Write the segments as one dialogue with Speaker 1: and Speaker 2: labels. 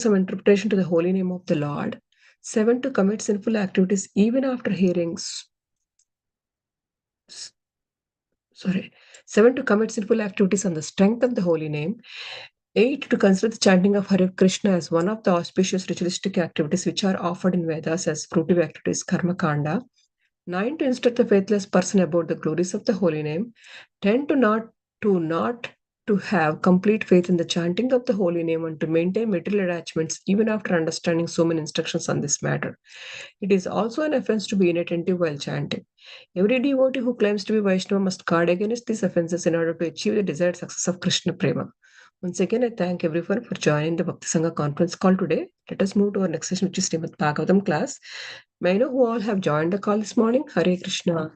Speaker 1: some interpretation to the holy name of the Lord. 7, to commit sinful activities even after hearing. Sorry. 7, to commit sinful activities on the strength of the holy name. 8, to consider the chanting of Hare Krishna as one of the auspicious ritualistic activities which are offered in Vedas as fruitive activities, Karma Kanda. 9, to instruct the faithless person about the glories of the holy name. 10, to have complete faith in the chanting of the holy name and to maintain material attachments even after understanding so many instructions on this matter. It is also an offense to be inattentive while chanting. Every devotee who claims to be Vaishnava must guard against these offenses in order to achieve the desired success of Krishna Prema. Once again, I thank everyone for joining the Bhakti Sangha conference call today. Let us move to our next session, which is Srimad Bhagavatam class. May I know who all have joined the call this morning? Hare Krishna.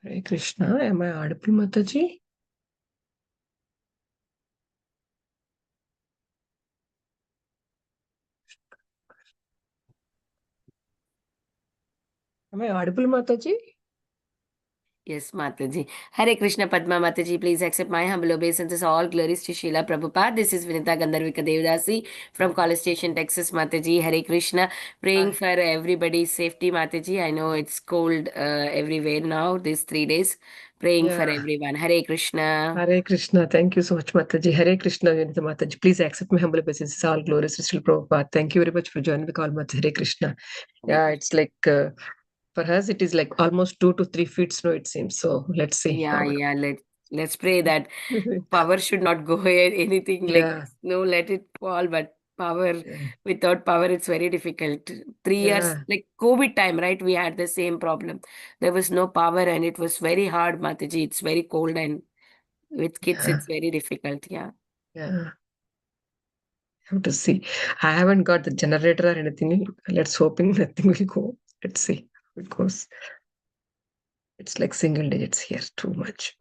Speaker 1: Hare Krishna. Am I audible, Mataji? Am I audible, Mataji?
Speaker 2: Yes, Mataji. Hare Krishna Padma Mataji, please accept my humble obeisances. All glories to Srila Prabhupada. This is Vinita Gandharvika Devdasi from College Station, Texas, Mataji. Hare Krishna. Praying for everybody's safety, Mataji. I know it's cold everywhere now, these 3 days. Praying for everyone. Hare Krishna.
Speaker 1: Hare Krishna. Thank you so much, Mataji. Hare Krishna, Vinita Mataji. Please accept my humble obeisances. All glories to Srila Prabhupada. Thank you very much for joining the call, Mataji. Hare Krishna. Yeah, it's like, for us, it is like almost 2 to 3 feet snow, it seems. So let's see.
Speaker 2: Yeah. Let's pray that power should not go here. Anything like
Speaker 1: Yeah,
Speaker 2: no, let it fall. But power,
Speaker 1: yeah,
Speaker 2: without power, it's very difficult. 3 years,
Speaker 1: yeah,
Speaker 2: like COVID time, right? We had the same problem. There was no power, and it was very hard, Mataji. It's very cold, and with kids,
Speaker 1: yeah,
Speaker 2: it's very difficult. Yeah.
Speaker 1: yeah. Have to see. I haven't got the generator or anything. Let's hoping nothing will go. Let's see how it goes. It's like single digits here. Too much.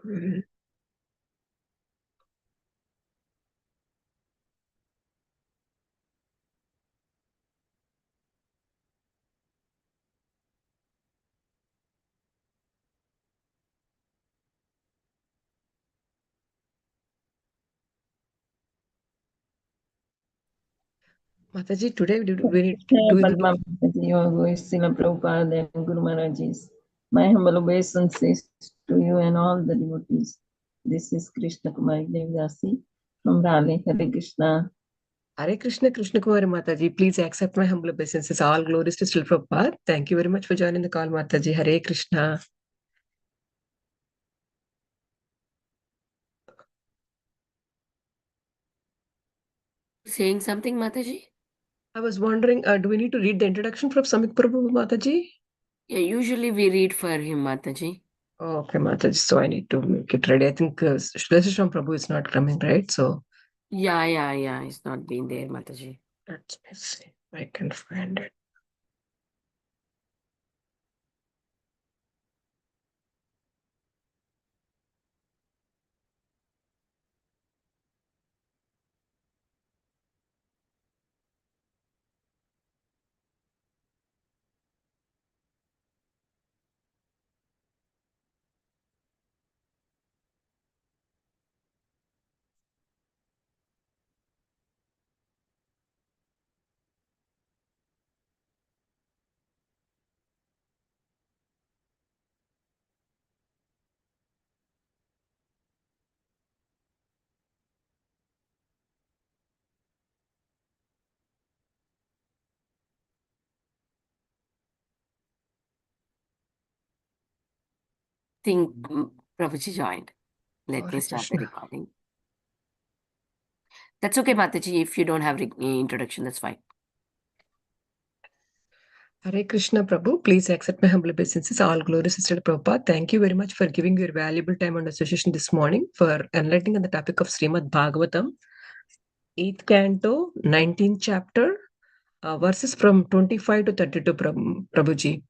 Speaker 1: Mataji, today we need to do in the
Speaker 3: Padma Mataji, your voice, Srila Prabhupada and Guru Maharajis. My humble obeisances to you and all the devotees. This is Krishna Kumari Devdasi from Raleigh. Hare Krishna.
Speaker 1: Hare Krishna, Krishna Kumari Mataji. Please accept my humble obeisances. All glories to Srila Prabhupada. Thank you very much for joining the call, Mataji. Hare Krishna.
Speaker 2: Saying something, Mataji?
Speaker 1: I was wondering, do we need to read the introduction from Samik Prabhu, Mataji?
Speaker 2: Yeah, usually we read for him, Mataji.
Speaker 1: Oh, okay, Mataji. So I need to make it ready. I think Shlesham Prabhu is not coming, right? So
Speaker 2: Yeah. He's not been there, Mataji.
Speaker 1: let me see. I can find it.
Speaker 2: Think Prabhuji joined. Let me
Speaker 1: Hare
Speaker 2: start the
Speaker 1: Krishna.
Speaker 2: recording. That's okay, Mataji. If you don't have introduction, that's fine.
Speaker 1: Hare Krishna Prabhu, please accept my humble obeisances. All glories to Srila Prabhupada. Thank you very much for giving your valuable time and association this morning for enlightening on the topic of Srimad Bhagavatam, 8th canto, 19th chapter, verses from 25 to 32, Prabhuji.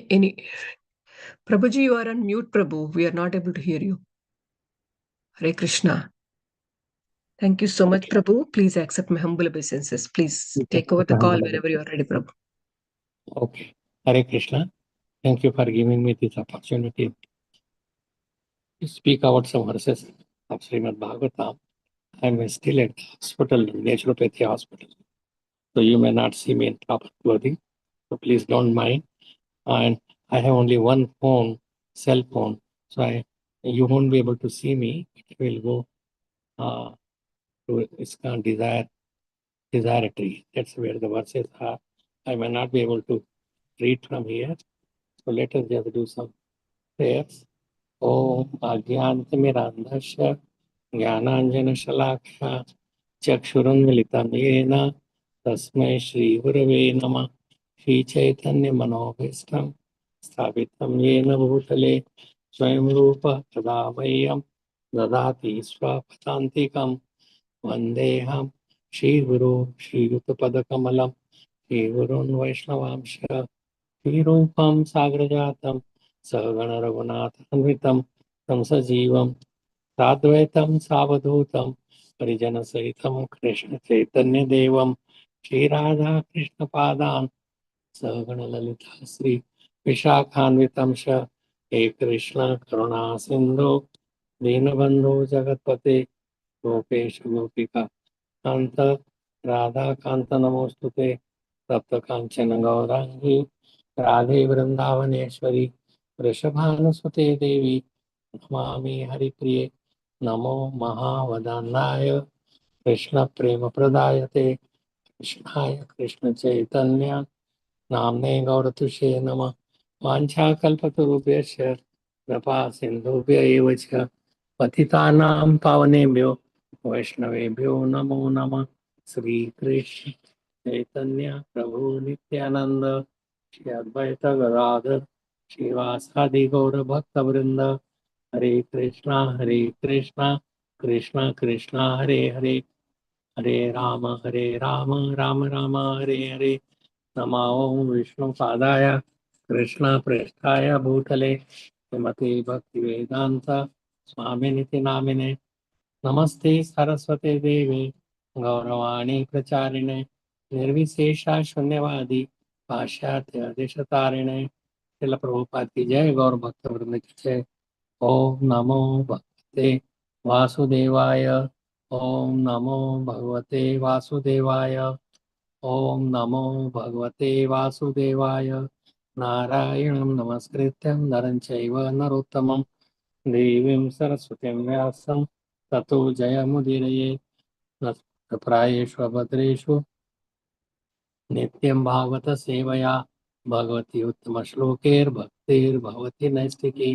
Speaker 1: Any Prabhuji, you are on mute, Prabhu. We are not able to hear you. Hare Krishna. Thank you so much, Prabhu. Please accept my humble obeisances. Please take over the call whenever you are ready, Prabhu.
Speaker 4: Okay. Hare Krishna. Thank you for giving me this opportunity to speak about some verses of Srimad Bhagavatam. I'm still at the hospital, naturopathy hospital. So you may not see me in proper clothing. So please don't mind. And I have only one phone, cell phone. So you won't be able to see me. I will go to ISKCON desire tree. That's where the verses are. I may not be able to read from here. So let us just do some prayers. Om Ajnanatimirandhasya Jnananjanashalakaya Chakshurunmilitam Yena Tasmai Shri Gurave Namah Shri Chaitanya Manobhistam Sthapitam Yena Bhutale Swayam Rupa Kada Vayyam Dadati Swapatantikam Vandeham Shri Guru Shri Yutapadakamalam Shri Gurun Vaishnavamsha Shrirupam Sagrajatam Sagana Raghunathanvitam Tam Sajivam Sadvaitam Savadhutam Parijana Sahitam Krishna Chaitanya Devam Shri Radha Krishna Padan Sagana Lalita Sri Vishakhanvitam Sha He Krishna Karuna Sindhu Dinabandhu Jagatpate Gopesha Gopika Kanta Radha Kanta Namostute Tapta Kanchana Gaurangi Radhe Vrindavaneshwari वृषभानुसुते देवी नमामि हरिप्रिये नमो महावदनाय कृष्ण प्रेम प्रदायते कृष्णाय कृष्ण चैतन्य नामने गौरतुषे नमः वाञ्छाकल्पतरुभ्यश्च कृपा सिन्धुभ्य एव च पतितानां पावनेभ्यो वैष्णवेभ्यो नमो नमः श्रीकृष्ण चैतन्य प्रभु नित्यानंद श्री अद्वैत गदाधर श्रीवासादि गौर भक्त वृंद हरे कृष्णा कृष्णा कृष्णा हरे हरे हरे राम राम राम हरे हरे नमो विष्णु पादाय कृष्ण प्रेष्ठाय भूतले श्रीमते भक्ति वेदांत स्वामिनिति नामिने नमस्ते सरस्वते देवे गौरवाणी प्रचारिणे निर्विशेषा शून्यवादी पाश्चात्य देशतारिणे शिल प्रभुपाद की जय गौर भक्त वृंद की जय ओम नमो भगवते वासुदेवाय ओम नमो भगवते वासुदेवाय ओम नमो भगवते वासुदेवाय नारायणं नमस्कृत्यं नरं चैव नरोत्तमं देवीं सरस्वतीं व्यासं ततो जयमुदीरये प्रायेषु भद्रेषु नित्यं भागवत सेवया भगवती उत्तम श्लोकैर्भक्तिर्भवती नैष्टिकी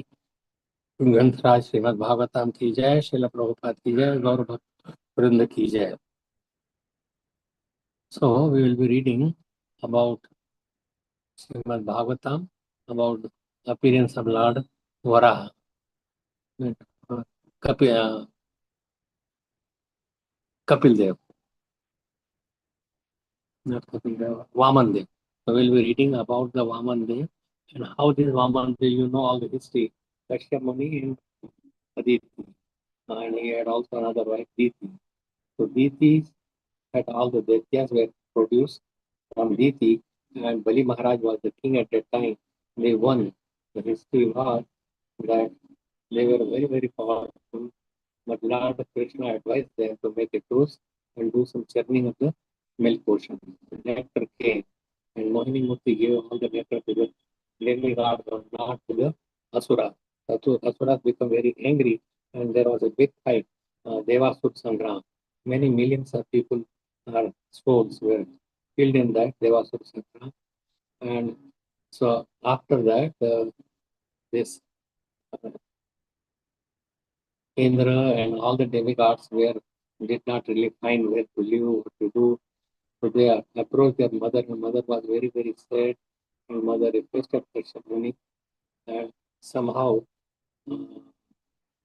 Speaker 4: ग्रंथराज श्रीमद् भागवतम की जय श्रील प्रभुपाद की जय गौर भक्त वृंद की जय. So we will be reading about Srimad Bhagavatam, about the appearance of Lord Varaha. Kapil Dev, not Kapil Dev, Vaman Dev. So we'll be reading about the Vaman Dev and how this Vaman Dev, you know all the history. Lakshamani and Aditi. And he had also another wife, Diti. So Diti had all the Daityas were produced from Diti, and Bali Maharaj was the king at that time. They won. The history was that they were very, very powerful. But Lord Krishna advised them to make a truce and do some churning of the milk portion. The nectar came, and Mohini Murti gave all the nectar to the demigod or not to the Asura. Asuras become very angry, and there was a big fight, Devasur Sangram. Many millions of people, souls were killed in that Devasur Sangram. And so after that, this Indra and all the demigods did not really find where to live, what to do. So they approached their mother. Her mother was very, very sad. Her mother requested for some money. And somehow,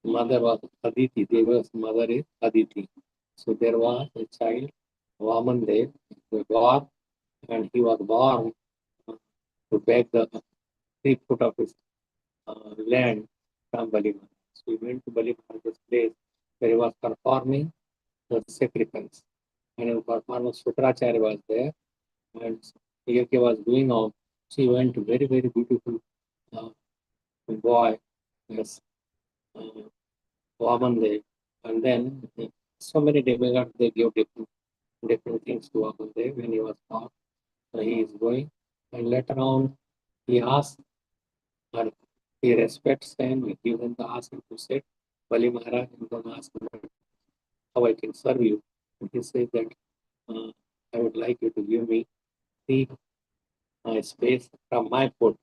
Speaker 4: mother was Aditi. Deva's mother is Aditi. So there was a child, Vaman Dev, the god, and he was born to beg the 3 foot of his land from Bali Maharaj. So he went to Bali Maharaj's place where he was performing the sacrifice. And in performance, Shukracharya was there, and Yake was going on. She went to very, very beautiful boy, yes, Vamandev. And then so many demigods, they give different things to Vamandev when he was born. So he is going. And later on, he asked, or he respects them, he gives them the ask him to sit. Bali Maharaj and then asked him how I can serve you. And he said that I would like you to give me the space from my foot,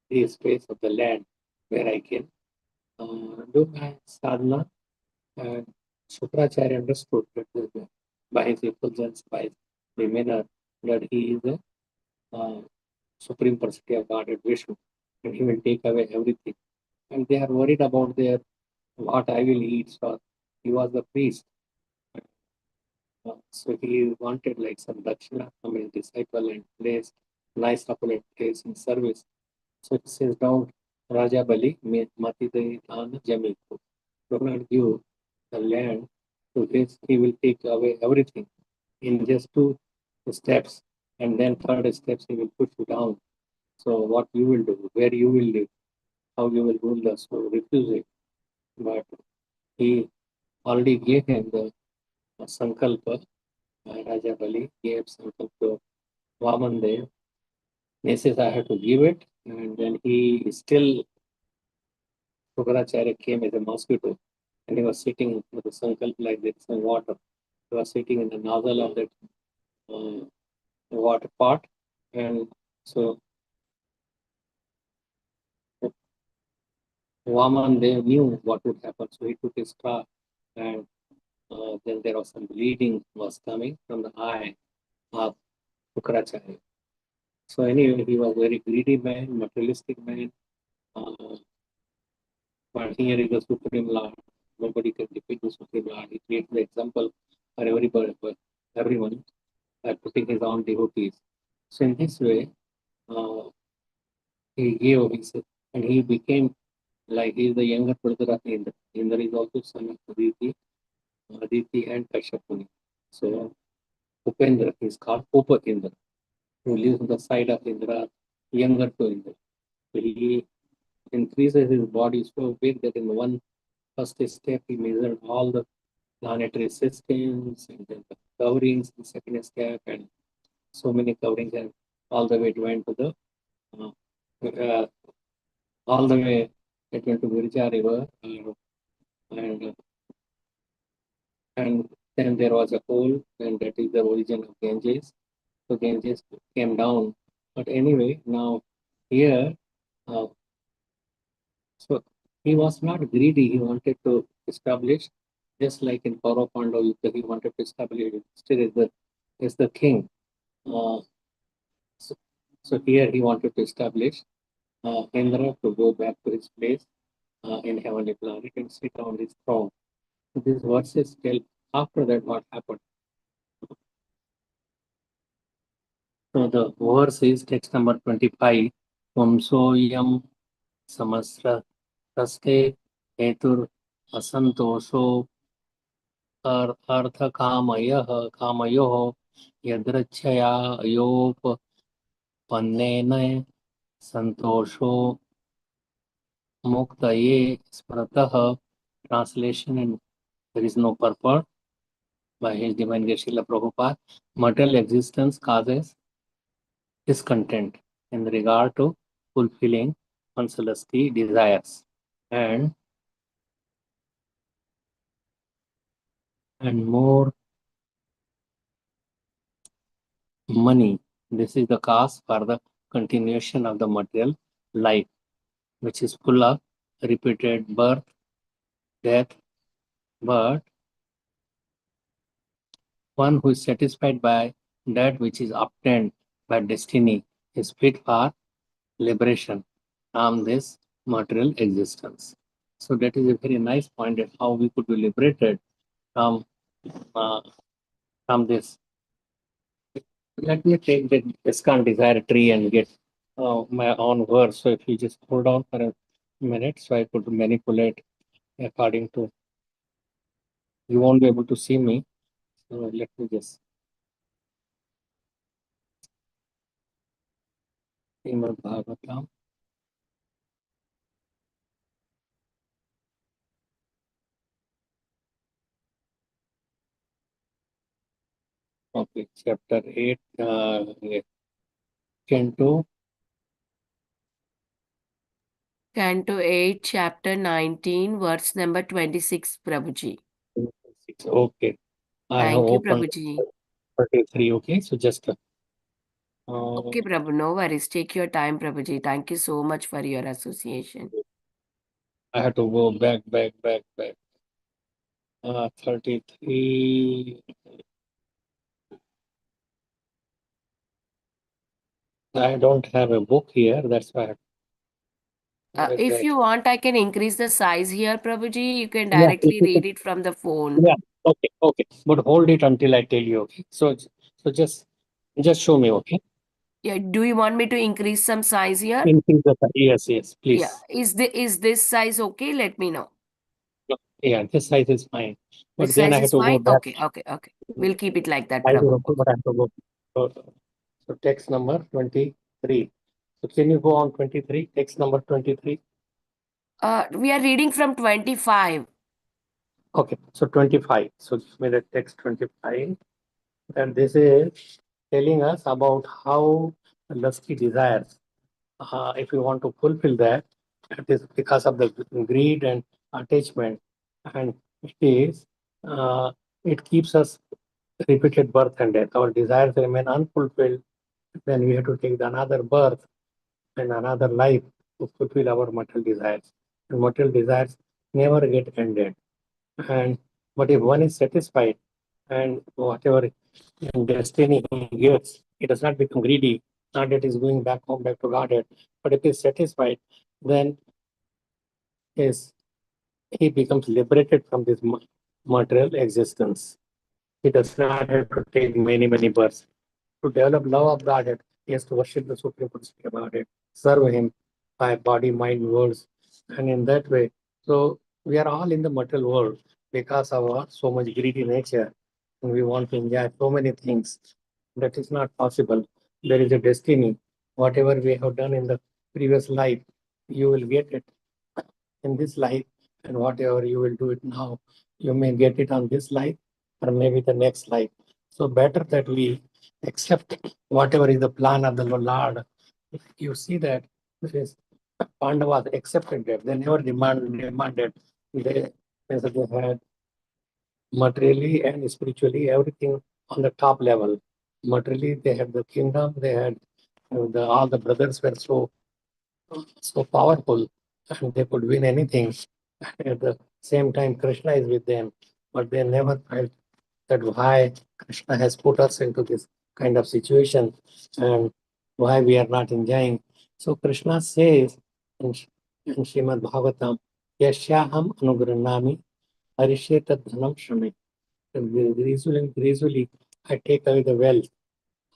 Speaker 4: the space of the land where I can do my sadhana. And Shukracharya understood that by his effulgence, by the manner that he is the supreme personality of God at Vishnu, and he will take away everything. And they are worried about their what I will eat. So he was the priest. So he wanted like some dakshina from his disciple and place nice opulent place in service. So it says down Raja Bali Mati Dhan Jamiku. Do not give the land to this, he will take away everything in just 2 steps, and then 3rd steps he will push you down. So what you will do, where you will live, how you will rule the so refuse it. But he already gave him the sankalpa. Raja Bali gave sankalpa to Vamandev. He says, I have to give it, and then he still, Shukracharya came as a mosquito, and he was sitting with the sankalpa like this in water. He was sitting in the nozzle of that water pot, and so Vamandev knew what would happen, so he took his straw, and then there was some bleeding was coming from the eye of Shukracharya. So anyway, he was very greedy man, materialistic man, but here is the Supreme Lord. Nobody can defeat the Supreme Lord. He creates the example for everybody, for everyone, by putting his own devotees. So in this way, he gave his, and he became like he is the younger brother of Indra. Indra is also son of Aditi and Kashyapuni. So Upendra is called Upakindra, who lives on the side of Indra, younger to Indra. So he increases his body so big that in one first step he measured all the planetary systems and then the coverings in second step and so many coverings, and all the way it went to the all the way it went to Virja river, and then there was a hole, and that is the origin of Ganges. So Ganges came down. But anyway, now here, so he was not greedy. He wanted to establish, just like in Kaura Pandava Yuddha, he wanted to establish still is the king. So, so here he wanted to establish Indra to go back to his place in heavenly planet and sit on his throne. So these verses tell after that what happened. So the verse is text number 25. Vamsoyam samasra raste hetur asantosho अर्थ कामयोः यदृच्छया योपपन्नेन संतोषो मुक्तये स्मृतः. Translation, and there is no purport by His Divine Grace Srila Prabhupada. Material existence causes discontent in regard to fulfilling one's lusty desires, and more money. This is the cause for the continuation of the material life, which is full of repeated birth, death. But one who is satisfied by that which is obtained by destiny is fit for liberation from this material existence. So that is a very nice point at how we could be liberated from this. Let me take the ISKCON desire tree and get my own verse. So if you just hold on for a minute, so I could manipulate according to. You won't be able to see me, so let me just. Srimad Bhagavatam. Okay, chapter 8, Canto
Speaker 2: Canto 8, chapter 19, verse number 26, Prabhuji.
Speaker 4: 6. Okay, I have
Speaker 2: Thank you,
Speaker 4: opened
Speaker 2: Prabhuji.
Speaker 4: 33. Okay, so just
Speaker 2: Okay, Prabhu, no worries. Take your time, Prabhuji. Thank you so much for your association.
Speaker 4: I have to go back. 33. I don't have a book here, that's why.
Speaker 2: If you want, I can increase the size here, Prabhuji. You can
Speaker 4: Yeah,
Speaker 2: directly read it from the phone.
Speaker 4: yeah, okay, but hold it until I tell you, okay? So just show me, okay?
Speaker 2: Yeah, do you want me to increase some size here?
Speaker 4: Increase the size. Yes, please.
Speaker 2: Yeah. Is this size okay? Let me know.
Speaker 4: Yeah, this size is fine. But
Speaker 2: This
Speaker 4: then I
Speaker 2: size
Speaker 4: have
Speaker 2: is
Speaker 4: to go
Speaker 2: fine?
Speaker 4: back.
Speaker 2: Okay. We'll keep it like that,
Speaker 4: Size is
Speaker 2: Prabhu.
Speaker 4: okay, but I have to go. So text number 23. So can you go on 23? Text number 23.
Speaker 2: We are reading from 25.
Speaker 4: Okay, so 25. So give me the text 25. And this is telling us about how lusty desires, if you want to fulfill that, it is because of the greed and attachment. And uh, it keeps us repeated birth and death. Our desires remain unfulfilled. Then we have to take another birth and another life to fulfill our material desires. And material desires never get ended. And but if one is satisfied and whatever destiny he gets, he does not become greedy, not that he's going back home, back to Godhead, but if he's satisfied, then is he becomes liberated from this material existence. He does not have to take many births. To develop love of Godhead, he has to worship the Supreme Personality of Godhead, serve him by body, mind, words, and in that way. So we are all in the material world because of our so much greedy nature, and we want to enjoy so many things. That is not possible. There is a destiny. Whatever we have done in the previous life, you will get it in this life, and whatever you will do it now, you may get it on this life or maybe the next life. So better that we accept whatever is the plan of the Lord. If you see that this is Pandavas accepted that, they never demanded. They had materially and spiritually everything on the top level. Materially, they had the kingdom, they had all the brothers were so powerful and they could win anything. At the same time, Krishna is with them, but they never felt that why Krishna has put us into this kind of situation and why we are not enjoying. So Krishna says in Srimad Bhagavatam, Yashyaham anugrannami harisheta dhanam shrami. Gradually, I take away the wealth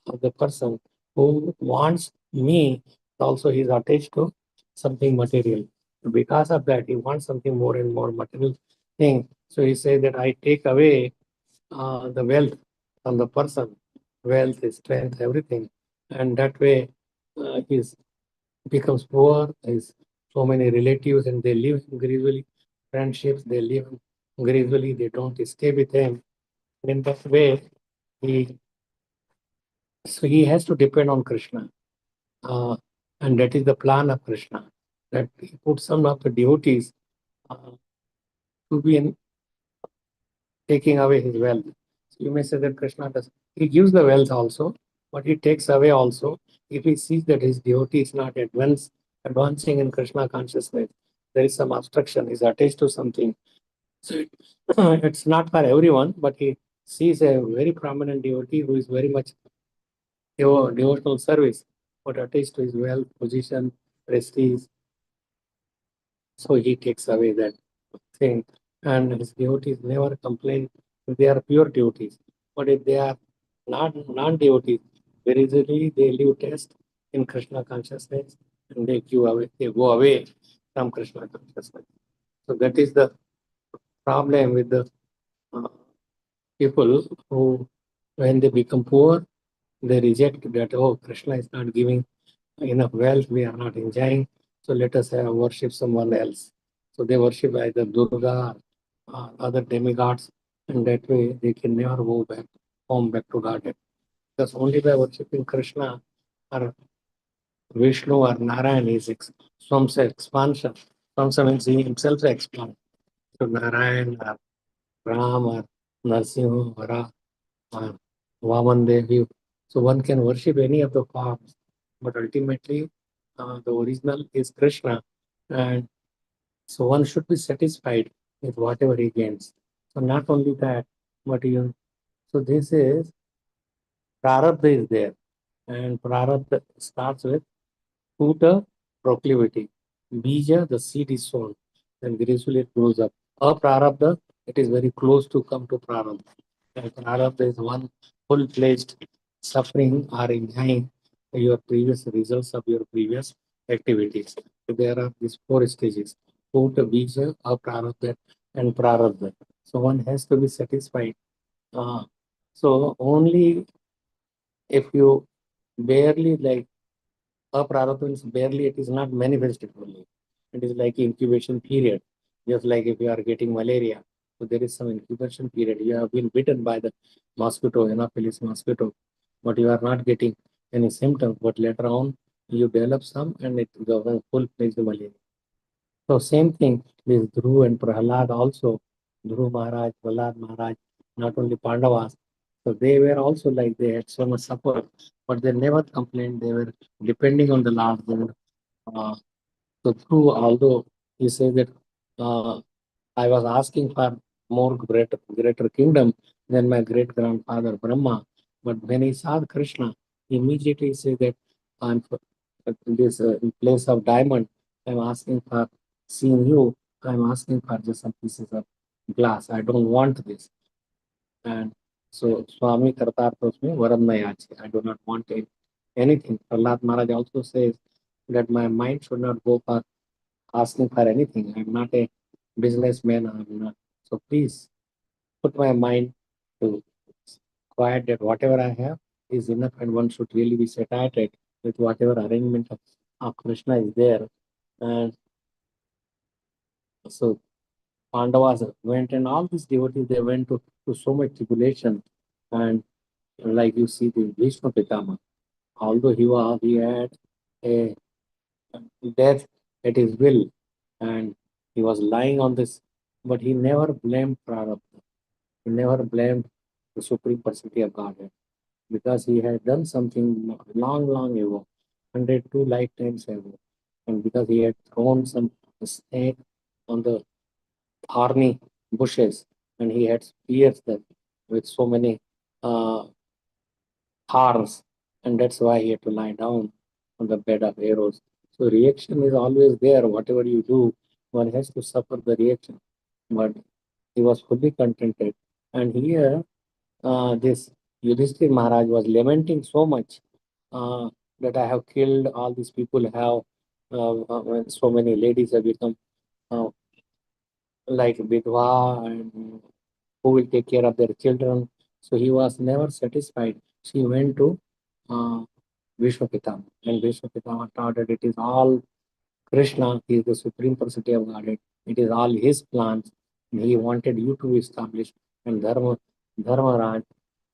Speaker 4: of the person who wants me, also he is attached to something material. Because of that, he wants something more and more material thing. So he says that I take away the wealth from the person, wealth, strength, everything. And that way, he becomes poor. There's so many relatives and they live gradually. Friendships, they live gradually, they don't stay with him. And in that way, he he has to depend on Krishna. Uh, and that is the plan of Krishna, that he puts some of the devotees to be in taking away his wealth. So you may say that Krishna does, he gives the wealth also, but he takes away also. If he sees that his devotee is not advancing in Krishna consciousness, there is some obstruction, he's attached to something. So it's not for everyone, but he sees a very prominent devotee who is very much devotional service, but attached to his wealth, position, prestige. So he takes away that thing. And his devotees never complain if they are pure devotees. But if they are not non-devotees, very easily they leave test in Krishna consciousness and they go away. Ram Krishna consciousness. So that is the problem with the uh, people who, when they become poor, they reject that, oh, Krishna is not giving enough wealth, we are not enjoying, so let us worship someone else. So they worship either Durga or other demigods, and that way they can never go back home, back to Godhead. Because only by worshipping Krishna or Vishnu or Narayan is Swamsa expansion. Swamsa means he himself expands. So Narayan or Ram or Narsimha or Vaman Devi. So one can worship any of the forms, but ultimately the original is Krishna, and so one should be satisfied with whatever he gains. So not only that, but you. So this is Prarabdha is there, and Prarabdha starts with Puta proclivity. Bija, the seed is sown, then gradually it grows up. Prarabdha, it is very close to come to Prarabdha. And Prarabdha is one full-fledged suffering or enjoying your previous results of your previous activities. So there are these four stages: Puta, Bija, Prarabdha, and Prarabdha. So one has to be satisfied. So only if you barely like Prarabdha means barely, it is not manifested fully. It is like incubation period. Just like if you are getting malaria, so there is some incubation period. You have been bitten by the mosquito, Anopheles mosquito, but you are not getting any symptoms. But later on, you develop some, and it goes full-fledged malaria. So same thing, this Dhruv and Prahlad also, Dhruv Maharaj, Prahlad Maharaj, not only Pandavas. So they were also like they had so much support, but they never complained. They were depending on the Lord. They were, so through, although he says that I was asking for more greater kingdom than my great grandfather Brahma, but when he saw Krishna, he immediately said that I'm in this in place of diamond. I'm asking for seeing you. I'm asking for just some pieces of glass. I don't want this. And so Swami Kartarthosme Varamnayachi. I do not want anything. Prahlad Maharaj also says that my mind should not go for asking for anything. I'm not a businessman. I'm not. So please put my mind to quiet that whatever I have is enough, and one should really be satisfied with whatever arrangement of Krishna is there. And so Pandavas went, and all these devotees, they went to so much tribulation. And like you see the Vishnu Pitama, although he had a death at his will, and he was lying on this, but he never blamed Prarabdha. He never blamed the Supreme Personality of Godhead, because he had done something long, long ago, 102 lifetimes ago, and because he had thrown some snake on the thorny bushes, and he had pierced them with so many uh, thorns, and that's why he had to lie down on the bed of arrows. So reaction is always there. Whatever you do, one has to suffer the reaction. But he was fully contented. And here, this Yudhishthir Maharaj was lamenting so much that I have killed all these people. Have when so many ladies have become uh, like Vidva, and who will take care of their children. So he was never satisfied. She went to uh, Vishwapitama, and Vishwapitama taught that it is all Krishna, he is the supreme personality of Godhead. It is all his plans. And he wanted you to establish, and Dharmaraj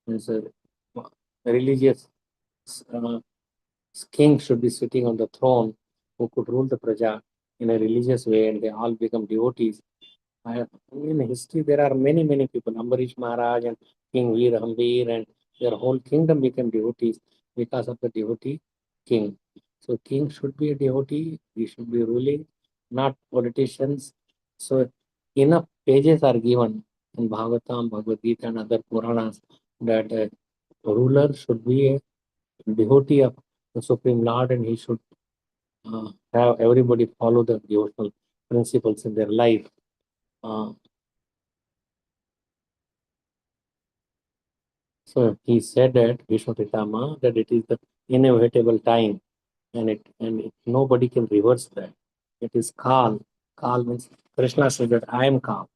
Speaker 4: is a religious uh, king should be sitting on the throne who could rule the praja in a religious way, and they all become devotees. In history, there are many, many people, Ambarish Maharaj and King Veer Ambir, and their whole kingdom became devotees because of the devotee king. So king should be a devotee, he should be ruling, not politicians. So enough pages are given in Bhagavatam, Bhagavad Gita, and other Puranas that a ruler should be a devotee of the Supreme Lord, and he should have everybody follow the devotional principles in their life. So he said that Vishnu Pitama that it is the inevitable time, and nobody can reverse that. It is Kal. Kal means Krishna said that I am Kal.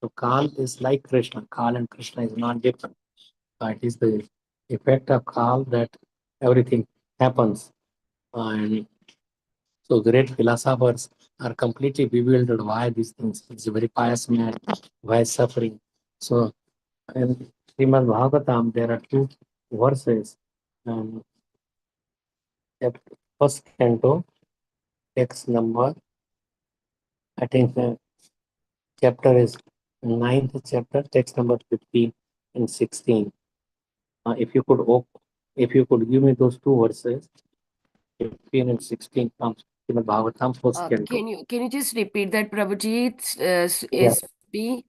Speaker 4: So Kal is like Krishna. Kal and Krishna is not different. It is the effect of Kal that everything happens. And so great philosophers are completely bewildered why these things. It's a very pious man, why suffering. So in Srimad Bhagavatam, there are two verses. The first canto, text number, I think the chapter is 9th chapter, text number 15 and 16. If you could give me those two verses, 15 and 16 from Srimad Bhagavatam, first canto.
Speaker 2: Can you just repeat that, Prabhuji? It's
Speaker 4: Yeah.
Speaker 2: SP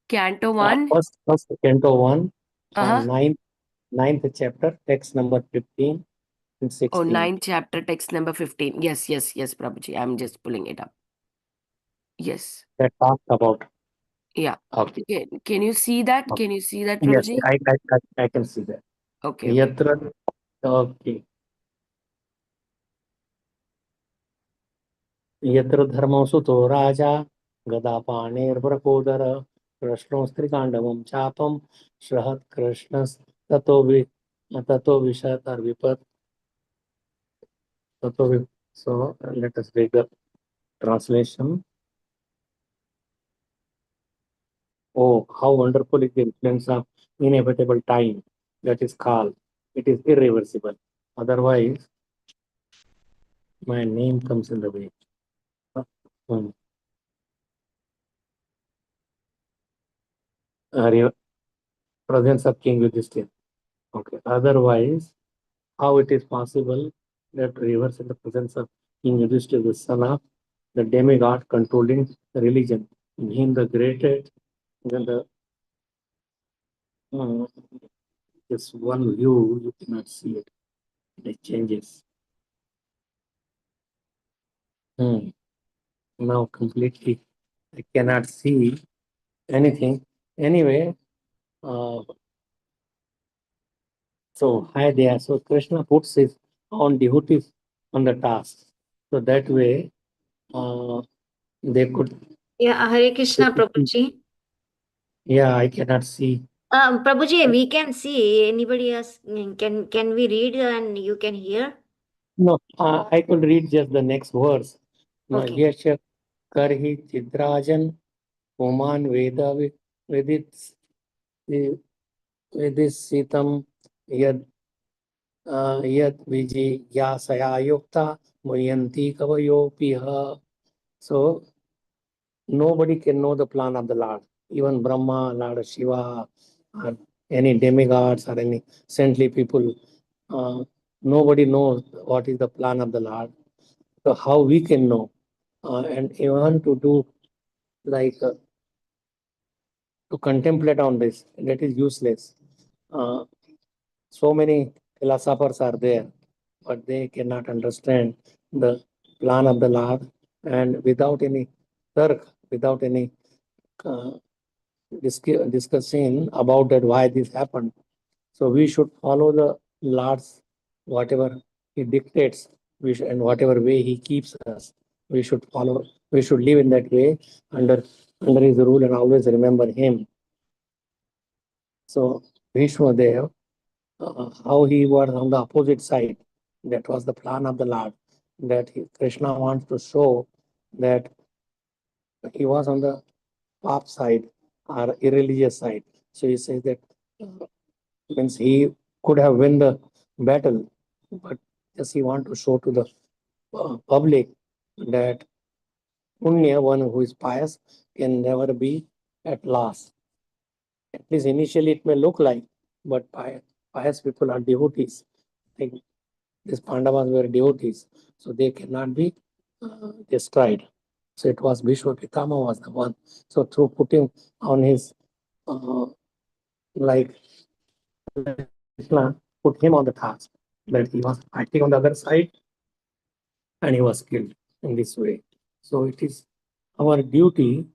Speaker 2: Canto 1.
Speaker 4: First canto 1
Speaker 2: Uh-huh.
Speaker 4: from ninth chapter, text number 15 and 16.
Speaker 2: Oh, 9th chapter, text number 15. Yes, Prabhuji. I'm just pulling it up. Yes.
Speaker 4: That talks about.
Speaker 2: Yeah.
Speaker 4: Okay.
Speaker 2: Can you see that?
Speaker 4: Okay.
Speaker 2: Can you see that,
Speaker 4: Yes,
Speaker 2: Prabhuji?
Speaker 4: I can see that.
Speaker 2: Okay.
Speaker 4: Yatra, okay. यत्र धर्मसुतो राजा गदापाणिर्वरकोदर कृष्णोस्त्रिकाण्डवं चापं श्रहत् कृष्णस्ततो विशतर्विपत् so let us read the translation. Oh, how wonderful is the influence of inevitable time, that is called. It is irreversible. Otherwise, my name comes in the way. Presence of King Yudhishthira. Okay. Otherwise, how it is possible that reverse in the presence of King Yudhishthira, the son of the demigod controlling the religion, in him the greatest, then this one view you cannot see it. It changes. Now completely I cannot see anything. Anyway, so hi there. So Krishna puts his own devotees on the task. So that way they could.
Speaker 5: Yeah, Hare Krishna, Prabhuji.
Speaker 4: Yeah, I cannot see.
Speaker 5: Prabhuji, we can see. Anybody else? Can we read and you can hear?
Speaker 4: No, I could read just the next verse. No,
Speaker 5: Okay.
Speaker 4: Yasha Karhi Chidrajan Oman Veda Vedit Sitam Yad Yad Viji Yasaya Yukta Muyanti Kavayo Piha. So nobody can know the plan of the Lord. Even Brahma, Lord Shiva, or any demigods or any saintly people, nobody knows what is the plan of the Lord. So how we can know? And even to do like to contemplate on this, that is useless. So many philosophers are there, but they cannot understand the plan of the Lord, and without any tark, without any uh, discussing about that why this happened. So we should follow the Lord's whatever He dictates, and whatever way He keeps us, we should follow. We should live in that way under His rule and always remember Him. So Vishwadev, how he was on the opposite side, that was the plan of the Lord. That Krishna wants to show that he was on the pop side or irreligious side. So he says that means he could have won the battle, but just he want to show to the public that Punya, one who is pious, can never be at loss. At least initially it may look like, but pious people are devotees. Like these Pandavas were devotees, so they cannot be destroyed. So it was Bhishma Pitama was the one. So through putting on his like Krishna put him on the task that he was fighting on the other side and he was killed in this way. So it is our duty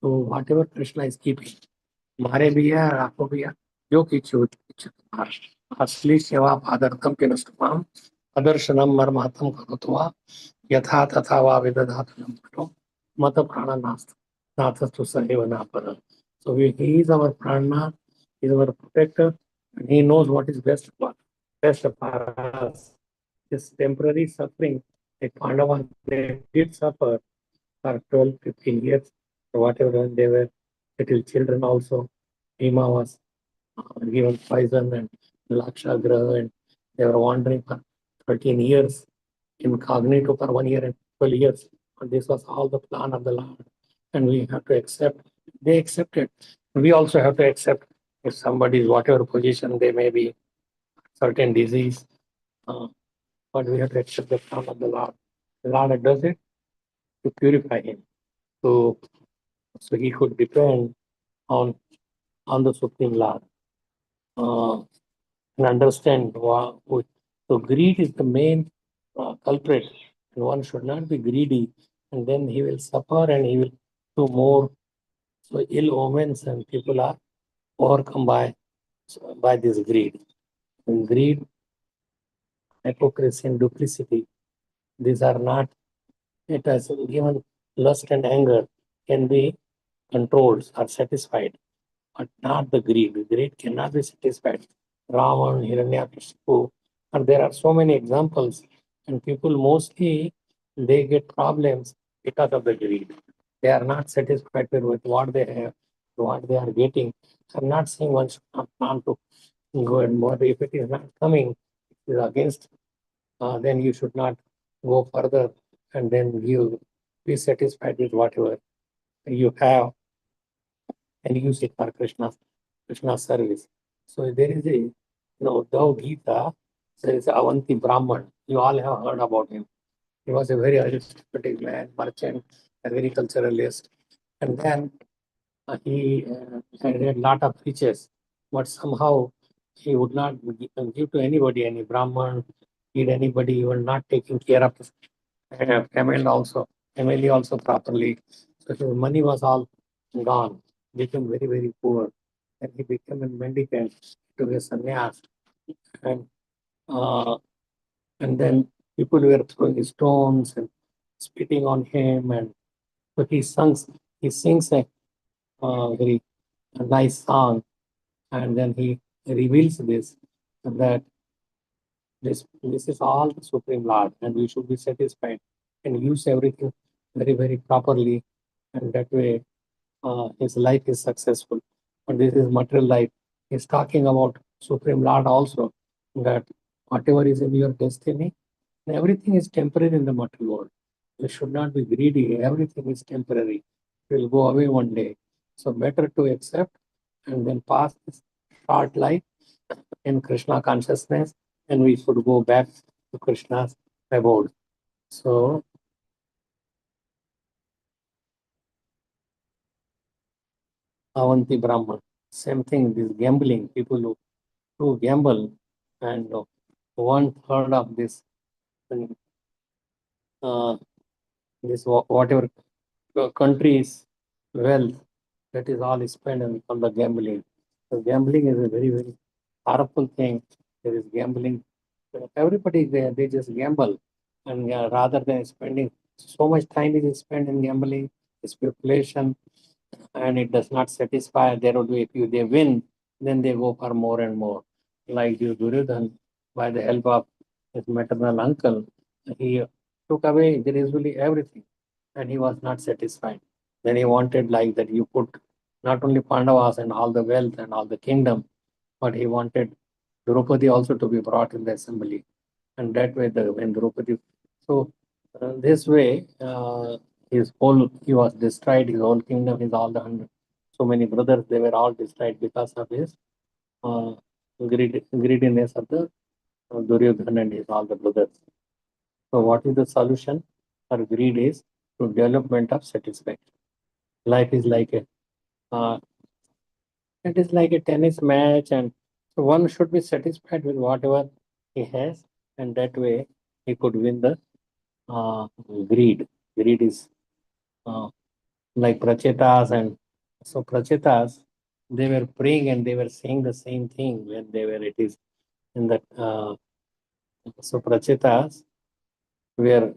Speaker 4: to whatever Krishna is keeping. हमारे भी है और आपको भी है जो असली सेवा पादर्थम के नष्टमाम अदर्शनम मर्मार्थम करोत्वा Yatha tatha va vidadhatana mata prana nasta nathastu saheva napara. So he is our prana, he is our protector, and he knows what is best for us. This temporary suffering, like Pandavas, they did suffer for 12, 15 years, or whatever, when they were little children also. Bhima was given poison and Lakshagra, and they were wandering for 13 years, incognito for 1 year and 12 years. And this was all the plan of the Lord. And we have to accept. They accepted. We also have to accept if somebody is whatever position they may be, certain disease, but we have to accept the plan of the Lord. The Lord does it to purify him. So he could depend on the Supreme Lord and understand so greed is the main culprit, and one should not be greedy, and then he will suffer and he will do more. So ill omens and people are overcome by this greed. And greed, hypocrisy, and duplicity, these are not. It has given lust and anger can be controlled or satisfied, but not the greed. The greed cannot be satisfied. Ravan, Hiranyakashipu, and there are so many examples, and people mostly they get problems because of the greed. They are not satisfied with what they have, what they are getting. I'm not saying one should not plan to go and more. If it is not coming, it is against, then you should not go further, and then you be satisfied with whatever you have and use it for Krishna's service. So there is a, Dao Gita, there is Avanti Brahman. You all have heard about him. He was a very aristocratic man, merchant, agriculturalist, and then he had a lot of riches, but somehow he would not give to anybody, any Brahman, need anybody. He was not taking care of his family also properly. So his money was all gone, became very, very poor. And he became a mendicant to a sannyas. And uh, and then people were throwing stones and spitting on him. And so he sings a very nice song, and then he reveals this, that this is all the Supreme Lord, and we should be satisfied and use everything very, very properly, and that way his life is successful. But this is material life. He's talking about Supreme Lord also, that whatever is in your destiny, everything is temporary in the material world. You should not be greedy. Everything is temporary. It will go away one day. So better to accept and then pass this short life in Krishna consciousness, and we should go back to Krishna's abode. So Avanti Brahman, same thing. This gambling, people who gamble, and 1/3 of uh, this whatever country's wealth, that is all spent on the gambling. So gambling is a very, very powerful thing. There is gambling. Everybody they just gamble, and rather than spending so much time is spent in gambling, speculation, and it does not satisfy. There would be, if they win, then they go for more and more. Like this Duryodhan, by the help of his maternal uncle, he took away usually everything, and he was not satisfied. Then he wanted like that you put not only Pandavas and all the wealth and all the kingdom, but he wanted Draupadi also to be brought in the assembly, and that way when Draupadi. So this way, he was destroyed. His whole kingdom, his all the 100, so many brothers, they were all destroyed because of his uh, greediness of the Duryodhana and his all the brothers. So what is the solution for greed is to development of satisfaction. Life is like uh, it is like a tennis match, and so one should be satisfied with whatever he has, and that way he could win the greed. Greed is uh, like prachetas, and so prachetas, they were praying and they were saying the same thing when they were, it is in the so prachetas were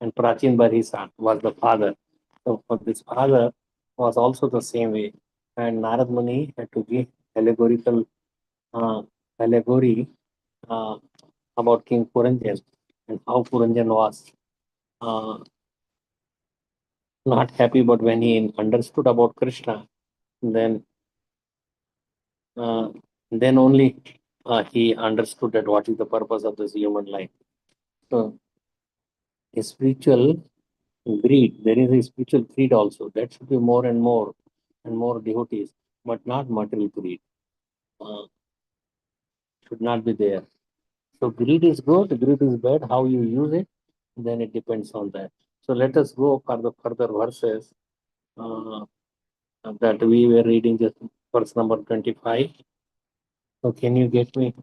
Speaker 4: and Prachin Barisan was the father. So for this father was also the same way. And Narad Muni had to give allegorical uh, allegory uh, about King Puranjan and how Puranjan was uh, not happy, but when he understood about Krishna, then uh, then only he understood that what is the purpose of this human life. So a spiritual greed, there is a spiritual greed also. That should be more and more devotees, but not material greed. Should not be there. So greed is good, greed is bad. How you use it, then it depends on that. So let us go for the further verses uh, that we were reading, just verse number 25. So can you get me?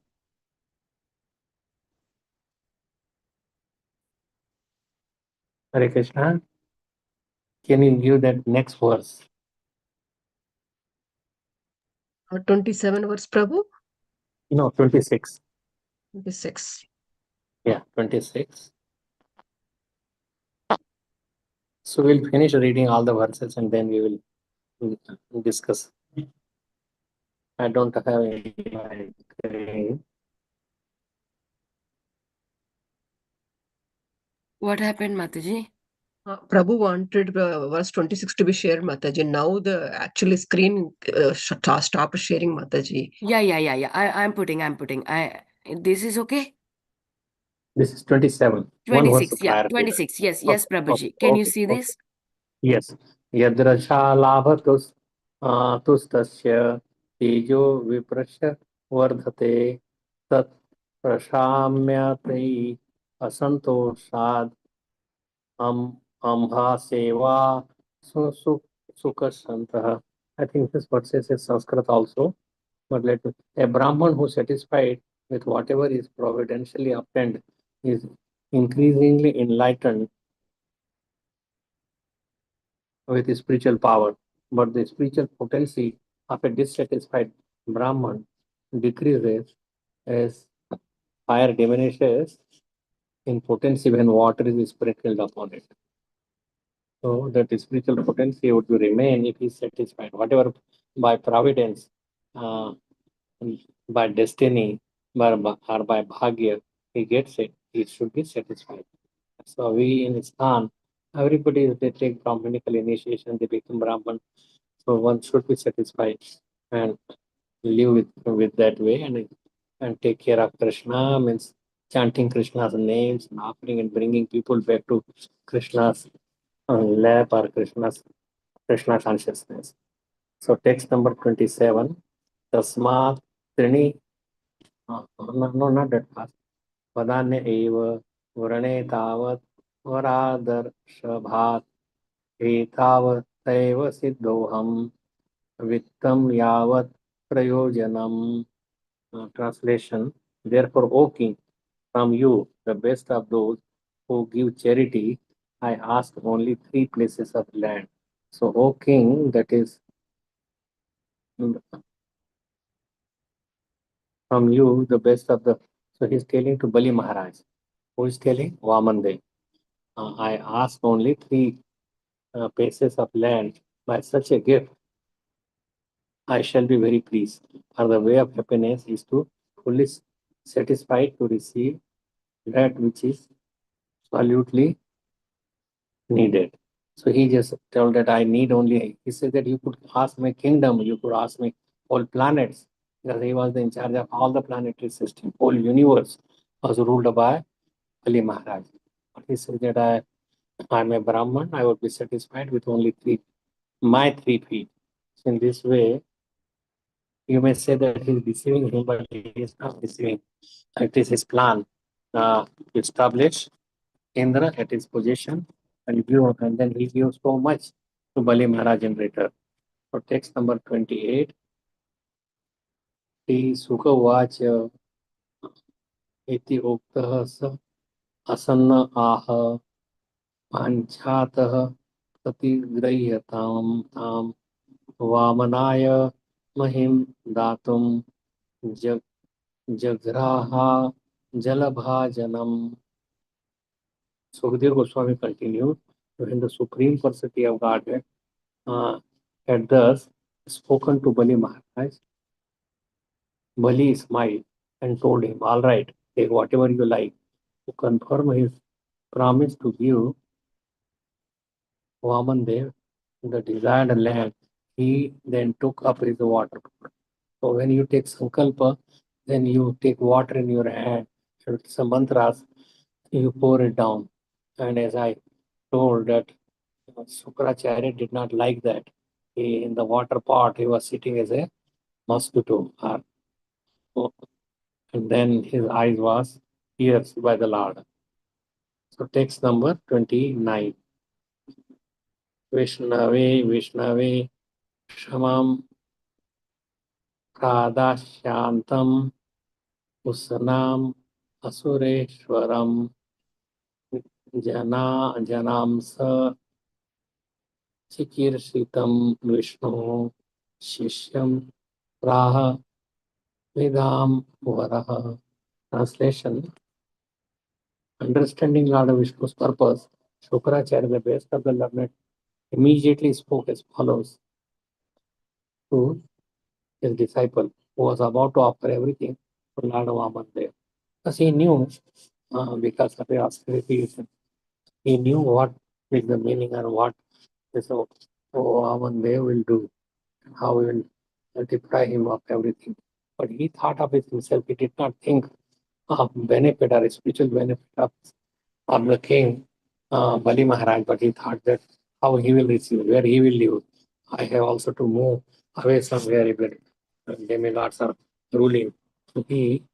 Speaker 4: Hare Krishna. Can you give that next verse?
Speaker 1: 27 verse, Prabhu?
Speaker 4: No, 26.
Speaker 1: 26.
Speaker 4: Yeah, 26. So we'll finish reading all the verses and then we will discuss. I don't have any.
Speaker 2: What happened, Mataji?
Speaker 1: Prabhu wanted verse 26 to be shared, Mataji. Now the actually screen stopped sharing, Mataji.
Speaker 2: Yeah. I'm putting. This is okay?
Speaker 4: This is 27. One verse
Speaker 2: 26. Yeah,
Speaker 4: prior to that.
Speaker 2: 26. Yes,
Speaker 4: Okay,
Speaker 2: Prabhuji. Can you
Speaker 4: okay,
Speaker 2: see
Speaker 4: okay.
Speaker 2: this?
Speaker 4: Yes. यद्रशा लाभतुस् तुस्तस्य तेजो विप्रश्य वर्धते तत् प्रशाम्यते असंतोषाद अम्भा सेवा सुखसंतः. I think this verse is in Sanskrit also, but let a Brahman who is satisfied with whatever is providentially obtained is increasingly enlightened with spiritual power, but the spiritual potency of a dissatisfied Brahman decreases as fire diminishes in potency when water is sprinkled upon it. So that spiritual potency would remain if he is satisfied. Whatever by providence, uh, by destiny, or by bhagya, he gets it, he should be satisfied. So we in Islam, everybody they take Brahminical initiation, they become Brahman. So one should be satisfied and live with that way and take care of Krishna, means chanting Krishna's names and offering and bringing people back to Krishna's lap or Krishna consciousness. So text number 27. Tasmat Trini. No, not that fast. Vadanya eva Vrane tavat Varadarshavaat etavat taiva siddhoham Vittam yavat prayojanam. Translation. Therefore, O king, from you, the best of those who give charity, I ask only 3 places of land. So, O king, that is from you, the best of the. So, he's telling to Bali Maharaj. Who is telling? Vamandev. I ask only 3 places of land. By such a gift, I shall be very pleased. For the way of happiness is to fully satisfied to receive that which is absolutely needed. So he just told that I need only, he said that you could ask my kingdom, you could ask me all planets, because he was in charge of all the planetary system, whole universe was ruled by Ali Maharaj. But he said that I'm a Brahman, I would be satisfied with only my 3 feet. So in this way, you may say that he's deceiving him, but he is not deceiving. It is his plan to establish Indra at his position and then he gives so much to Bali Maharaj in return. So text number 28. He Sukha Vach iti uktah sa asanna aha panchatah patigrahyatam tam vamanaya mahim datum jag jagraha jalabhajanam. Sukadeva Goswami continued, when the Supreme Personality of Godhead had thus spoken to Bali Maharaj, Bali smiled and told him, all right, take whatever you like. To confirm his promise to give Vamandev the desired land, he then took up his water pot. So when you take Sankalpa, then you take water in your hand, and some mantras, you pour it down. And as I told that Sukracharya did not like that. In the water pot, he was sitting as a mosquito. And then his eyes was pierced by the Lord. So text number 29. Vishnave, Vishnave, Shamam, Pradashantam, Usanam, Asureshwaram, Janamsa, Chikirsitam, Vishnu, Shishyam, Praha, Vedam, Varaha. Translation: understanding Lord Vishnu's purpose, Shukracharya, the best of the learned, immediately spoke as follows to his disciple, who was about to offer everything to Lord Vamandev. Because he knew, because of the austerity, he knew what is the meaning and what this Vamandev will do, and how he will deprive him of everything. But he thought of it himself. He did not think of benefit or spiritual benefit of the king, Bali Maharaj, but he thought that how he will receive, where he will live. I have also to move away somewhere if the demigods are ruling. So he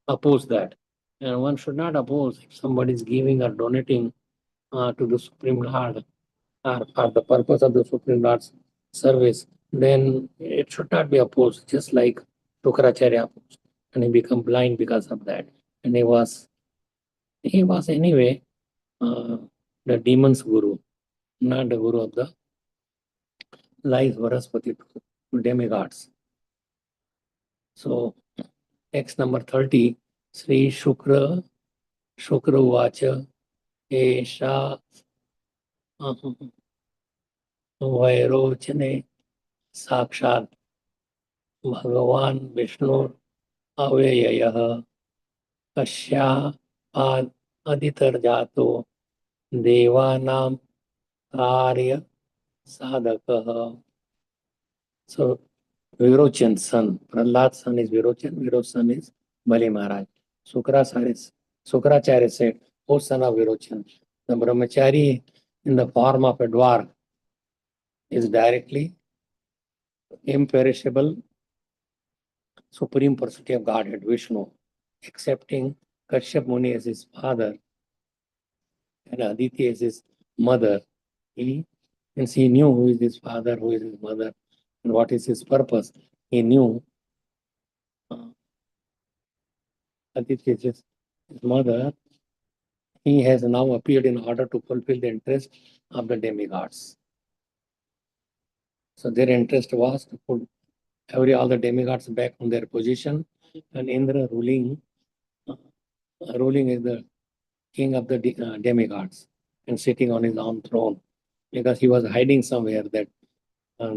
Speaker 4: opposed that. And one should not oppose if somebody is giving or donating to the Supreme Lord or for the purpose of the Supreme Lord's service, then it should not be opposed, just like Shukracharya opposed. And he became blind because of that. And he was anyway the demon's guru, not the guru of the lies Varaspati to demigods. So text number 30, Sri Shukra Vacha Esha Vairochane Sakshat Bhagavan Vishnu Avyayah Kasya Ad Aditar Jato Devanam Karya Sadhakah. So Virochan's son, Prahlad's son is Virochan, Virochan's son is Bali Maharaj. Sukracharya said, O son of Virochan, the brahmachari in the form of a dwarf is directly imperishable Supreme Personality of Godhead, Vishnu, accepting Kashyap Muni as his father and Aditi as his mother. Since he knew who is his father, who is his mother, and what is his purpose, he knew Aditi is his mother. He has now appeared in order to fulfill the interest of the demigods. So their interest was to put all the demigods back on their position, and Indra ruling is the king of the demigods and sitting on his own throne, because he was hiding somewhere that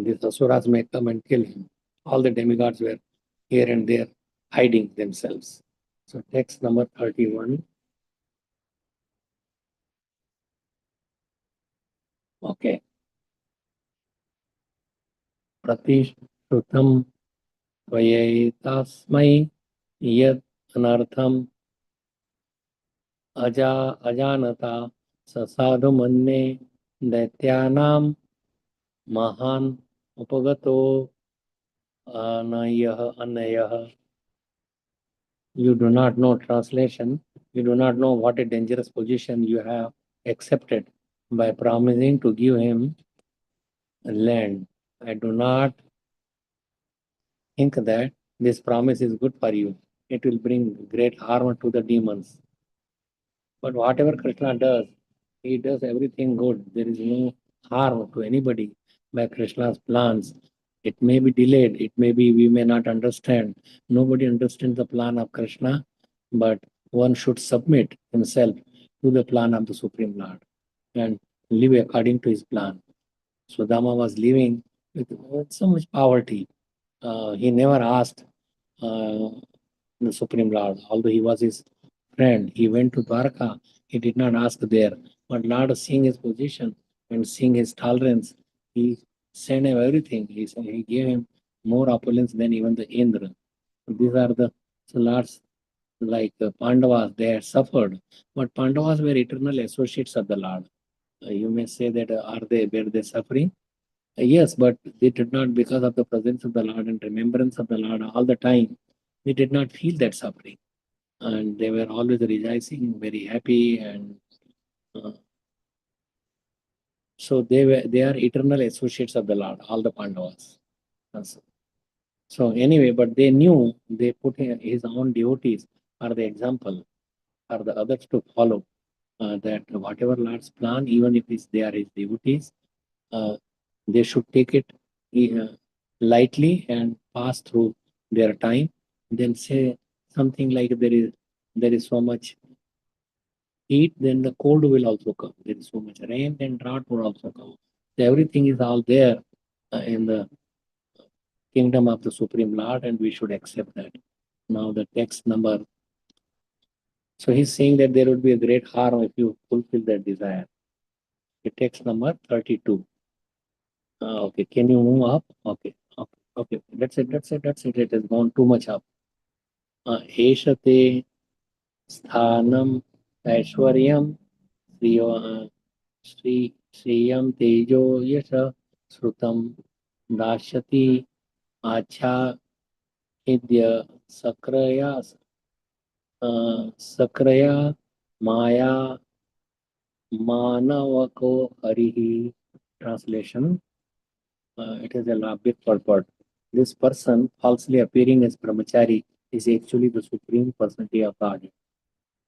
Speaker 4: these asuras may come and kill him. All the demigods were here and there hiding themselves. So text number 31. Okay. Pratishrutam Vayetasmai Yad Anartham Ajanata Sasadu Manne Daityanam Mahan Upagato Anayah. You do not know, translation, you do not know what a dangerous position you have accepted by promising to give him land. I do not think that this promise is good for you. It will bring great harm to the demons. But whatever Krishna does, he does everything good. There is no harm to anybody by Krishna's plans. It may be delayed, it may be we may not understand. Nobody understands the plan of Krishna, but one should submit himself do the plan of the Supreme Lord and live according to his plan. Sudama was living with so much poverty. He never asked the Supreme Lord, although he was his friend. He went to Dwarka, he did not ask there. But Lord, seeing his position and seeing his tolerance, he sent him everything. He gave him more opulence than even the Indra. These are the Lord's, like Pandavas, they had suffered, but Pandavas were eternal associates of the Lord. You may say that were they suffering? Yes, but they did not, because of the presence of the Lord and remembrance of the Lord all the time, they did not feel that suffering. And they were always rejoicing, very happy, and uh, so they are eternal associates of the Lord, all the Pandavas. So anyway, but they knew they put his own devotees are the example, are the others to follow. That whatever Lord's plan, even if they are his devotees, they should take it lightly and pass through their time. Then say something like there is so much heat, then the cold will also come. There is so much rain, then drought will also come. So everything is all there in the kingdom of the Supreme Lord, and we should accept that. Now the text number. So he's saying that there would be a great harm if you fulfill that desire. The text number 32. Okay, can you move up? Okay, okay, okay. That's it. That's it. That's it. It has gone too much up. Eshate sthanam aishwaryam श्रियम तेजो यश श्रुतम दास्यति आच्छाद्य सक्रिया सक्रिया माया मानवको Hari. Translation. It is a big purport. This person falsely appearing as brahmachari is actually the supreme personality of God,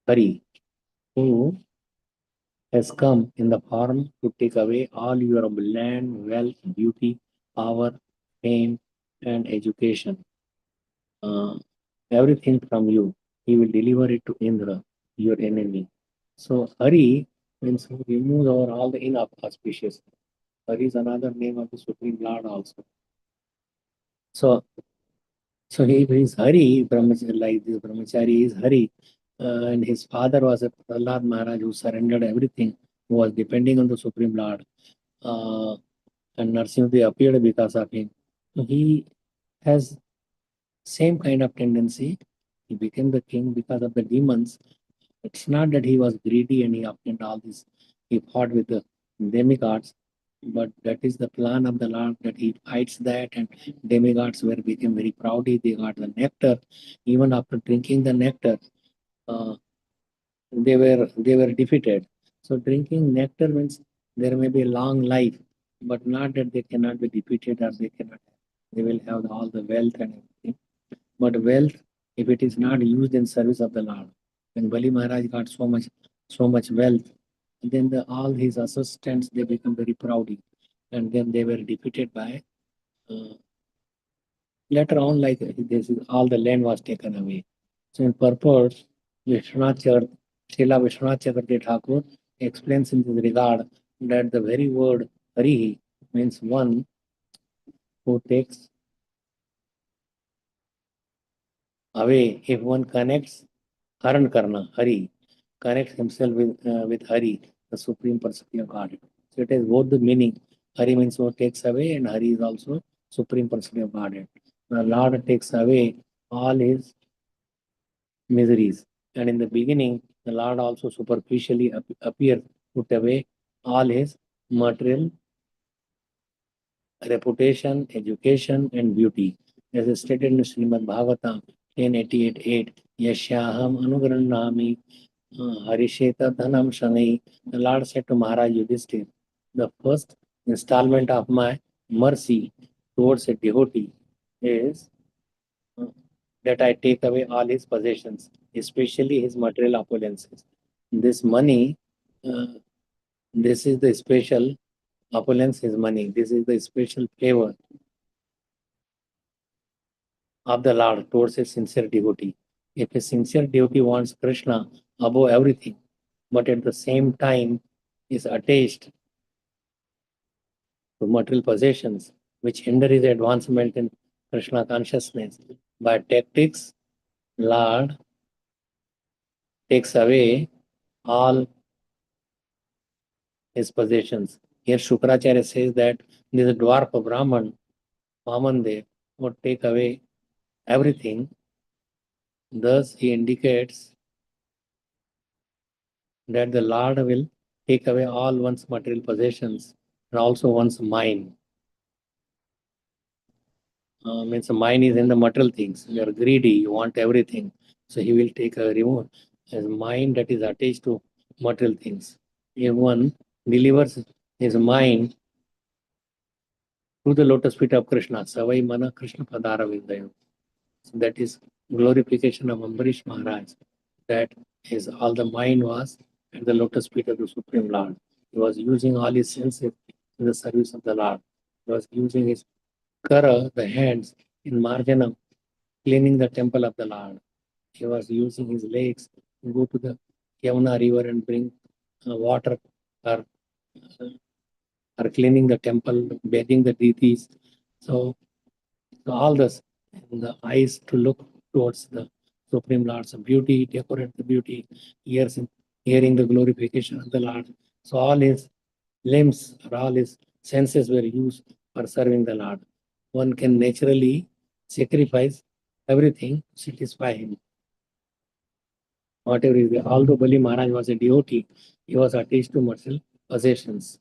Speaker 4: Hari, who has come in the form to take away all your land, wealth, beauty, power, fame, and education. Everything from you. He will deliver it to Indra, your enemy. So Hari means who removes all the inauspicious. Hari is another name of the Supreme Lord also. So he is Hari, like this brahmachari is Hari. And his father was a Prahlad Maharaj who surrendered everything, who was depending on the Supreme Lord. And Narsimha appeared because of him. So he has same kind of tendency. He became the king because of the demons. It's not that he was greedy and he obtained all this. He fought with the demigods, but that is the plan of the Lord, that he fights that, and demigods became very proudy. They got the nectar. Even after drinking the nectar, uh, they were defeated. So drinking nectar means there may be a long life, but not that they cannot be defeated or they will have all the wealth and everything. But wealth, if it is not used in service of the Lord, when Bali Maharaj got so much wealth, then all his assistants, they become very proudy, and then they were defeated by. Later on, like this, all the land was taken away. So in purport, Srila Vishwanath Chakravarti Thakur explains in this regard that the very word Hari means one who takes away. If one connects Haran Karna, Hari, connects himself with Hari, the Supreme Personality of God. So it has both the meaning. Hari means who takes away, and Hari is also Supreme Personality of Godhead. The Lord takes away all his miseries. And in the beginning, the Lord also superficially appears, put away all his material reputation, education, and beauty. As stated in Srimad Bhagavatam 10:88:8, Yashyaham Anugranami Harisheta Dhanam Shanai. The Lord said to Maharaj Yudhishthir, the first installment of my mercy towards a devotee is that I take away all his possessions, especially his material opulences. This money, this is the special opulence, is money. This is the special favor of the Lord towards a sincere devotee. If a sincere devotee wants Krishna above everything, but at the same time is attached to material possessions, which hinder his advancement in Krishna consciousness. By tactics, Lord takes away all his possessions. Here Shukracharya says that this dwarf Brahman, Vamandev, would take away everything. Thus he indicates that the Lord will take away all one's material possessions and also one's mind. Means the mind is in the material things. You are greedy, you want everything. So he will remove his mind that is attached to material things. If one delivers his mind to the lotus feet of Krishna, Savai Mana Krishna Padara Vidayam. So that is glorification of Ambarish Maharaj. That his all the mind was at the lotus feet of the Supreme Lord. He was using all his senses in the service of the Lord. He was using his kara, the hands, in marjanam, cleaning the temple of the Lord. He was using his legs to go to the Yamuna river and bring water or cleaning the temple, bathing the deities. So all this, and the eyes to look towards the Supreme Lord's beauty, decorate the beauty, ears in hearing the glorification of the Lord. So all his limbs or all his senses were used for serving the Lord. One can naturally sacrifice everything to satisfy him. Whatever is there. Although Bali Maharaj was a devotee, he was attached to material possessions.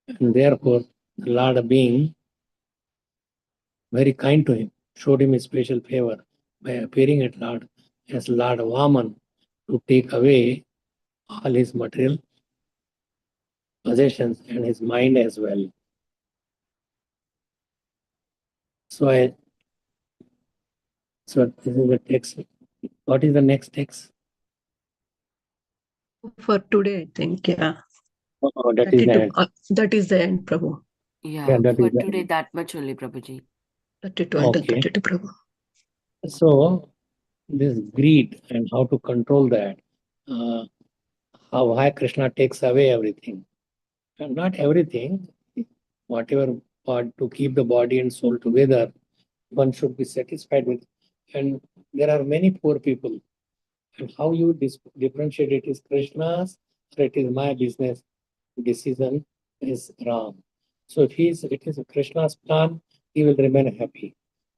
Speaker 4: And therefore, the Lord being very kind to him, showed him a special favor by appearing at Lord as Lord Vaman to take away all his material possessions and his mind as well. So this is the text. What is the next text?
Speaker 1: For today, I think, yeah.
Speaker 4: Oh, that is the end.
Speaker 1: That is the end, Prabhu.
Speaker 2: Yeah,
Speaker 4: that
Speaker 2: for
Speaker 4: is the
Speaker 2: today,
Speaker 4: end.
Speaker 2: that much only, Prabhuji.
Speaker 1: 32 until
Speaker 4: Okay.
Speaker 1: 32, Prabhu.
Speaker 4: So this greed and how to control that, why Krishna takes away everything. And not everything, whatever to keep the body and soul together, one should be satisfied with. And there are many poor people. And how you differentiate it is Krishna's or it is my business decision is wrong. So if it is Krishna's plan, he will remain happy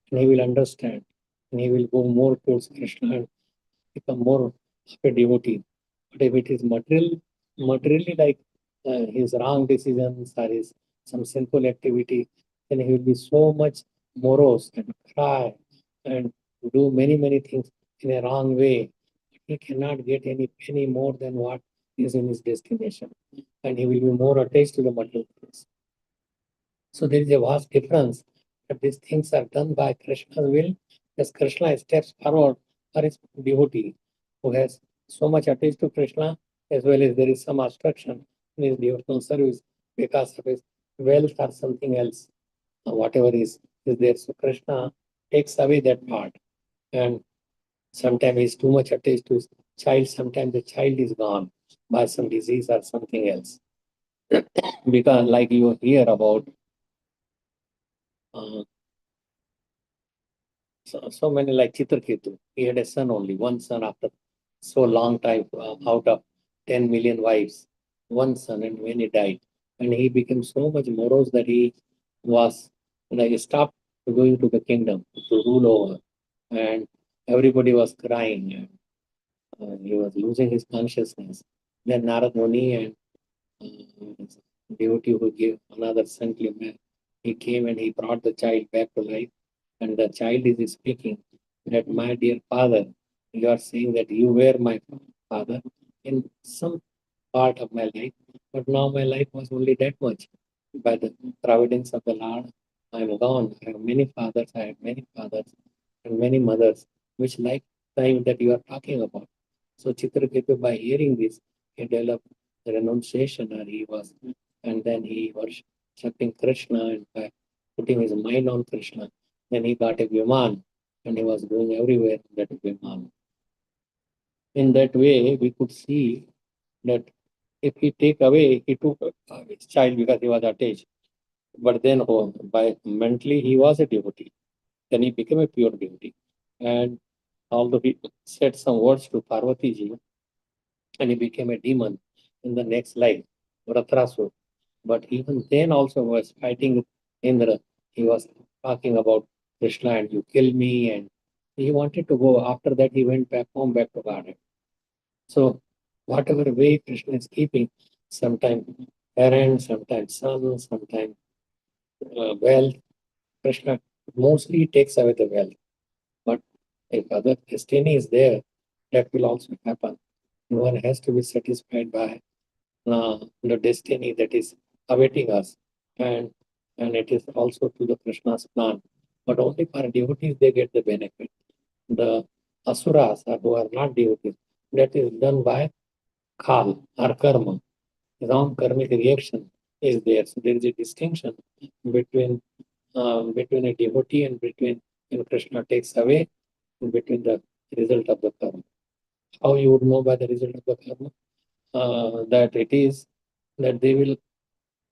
Speaker 4: and he will understand and he will go more towards Krishna and become more of a devotee. But if it is materially like his wrong decisions or his some sinful activity, then he will be so much morose and cry and do many things in a wrong way. He cannot get any more than what is in his destination, and he will be more attached to the material things. So there is a vast difference that these things are done by Krishna's will, as Krishna steps forward for his devotee who has so much attached to Krishna, as well as there is some obstruction in his devotional service because of his wealth or something else, whatever is there. So Krishna takes away that part, and sometimes he's too much attached to his child, sometimes the child is gone by some disease or something else. Because like you hear about so many like Chitraketu, he had a son only, one son after so long time out of 10 million wives, one son, and when he died, and he became so much morose that he was like stopped going to the kingdom to rule over, and everybody was crying, and he was losing his consciousness. Then Narad Muni and devotee who gave another saintly man, he came and he brought the child back to life. And the child is speaking that, my dear father, you are saying that you were my father in some part of my life, but now my life was only that much. By the providence of the Lord, I am gone. I have many fathers, and many mothers, which lifetime that you are talking about. So Chitraketu, by hearing this, he developed renunciation, and then he was worshiping Krishna, and by putting his mind on Krishna, then he got a Viman, and he was going everywhere in that Viman. In that way, we could see that if he take away, he took his child because he was attached. But then by mentally he was a devotee. Then he became a pure devotee. And although he said some words to Parvati ji, and he became a demon in the next life, Vratrasur. But even then also was fighting with Indra. He was talking about Krishna and you kill me, and he wanted to go. After that, he went back home, back to Godhead. So whatever way Krishna is keeping, sometimes parents, sometimes son, sometimes wealth, Krishna mostly takes away the wealth. But if other destiny is there, that will also happen. One has to be satisfied by the destiny that is awaiting us, and it is also to the Krishna's plan. But only for devotees they get the benefit. The asuras who are not devotees, that is done by kal or karma. Wrong karmic reaction is there. So there is a distinction between between a devotee and between when Krishna takes away between the result of the karma. How you would know by the result of the karma? That it is that they will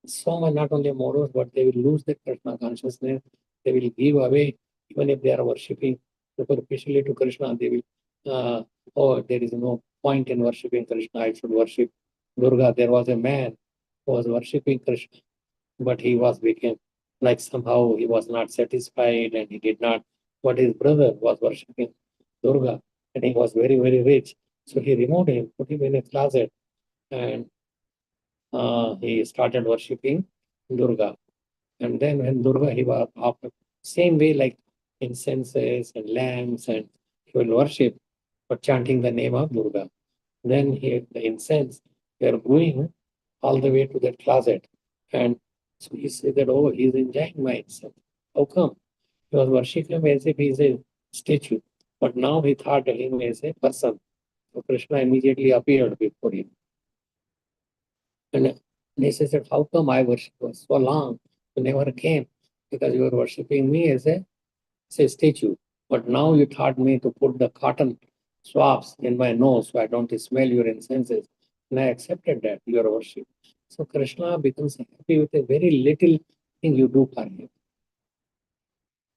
Speaker 4: so much not only morals, but they will lose their Krishna consciousness. They will give away, even if they are worshipping superficially to Krishna, they will, oh, there is no point in worshipping Krishna, I should worship Durga. There was a man who was worshipping Krishna, but he was became like somehow he was not satisfied and he did not, but his brother was worshipping Durga and he was very, very rich. So he removed him, put him in a closet, and he started worshipping Durga. And then when Durga, he was after same way like incenses and lamps, and he will worship, but chanting the name of Durga. Then the incense, they are going all the way to that closet. And so he said that, oh, he's enjoying my incense. How come? He was worshipping him as if he's a statue. But now he thought of him as a person. So Krishna immediately appeared before him. And he said, how come I worship for so long? You never came because you were worshipping me as a statue. But now you taught me to put the cotton swabs in my nose so I don't smell your incenses. And I accepted that, your worship. So Krishna becomes happy with a very little thing you do for him.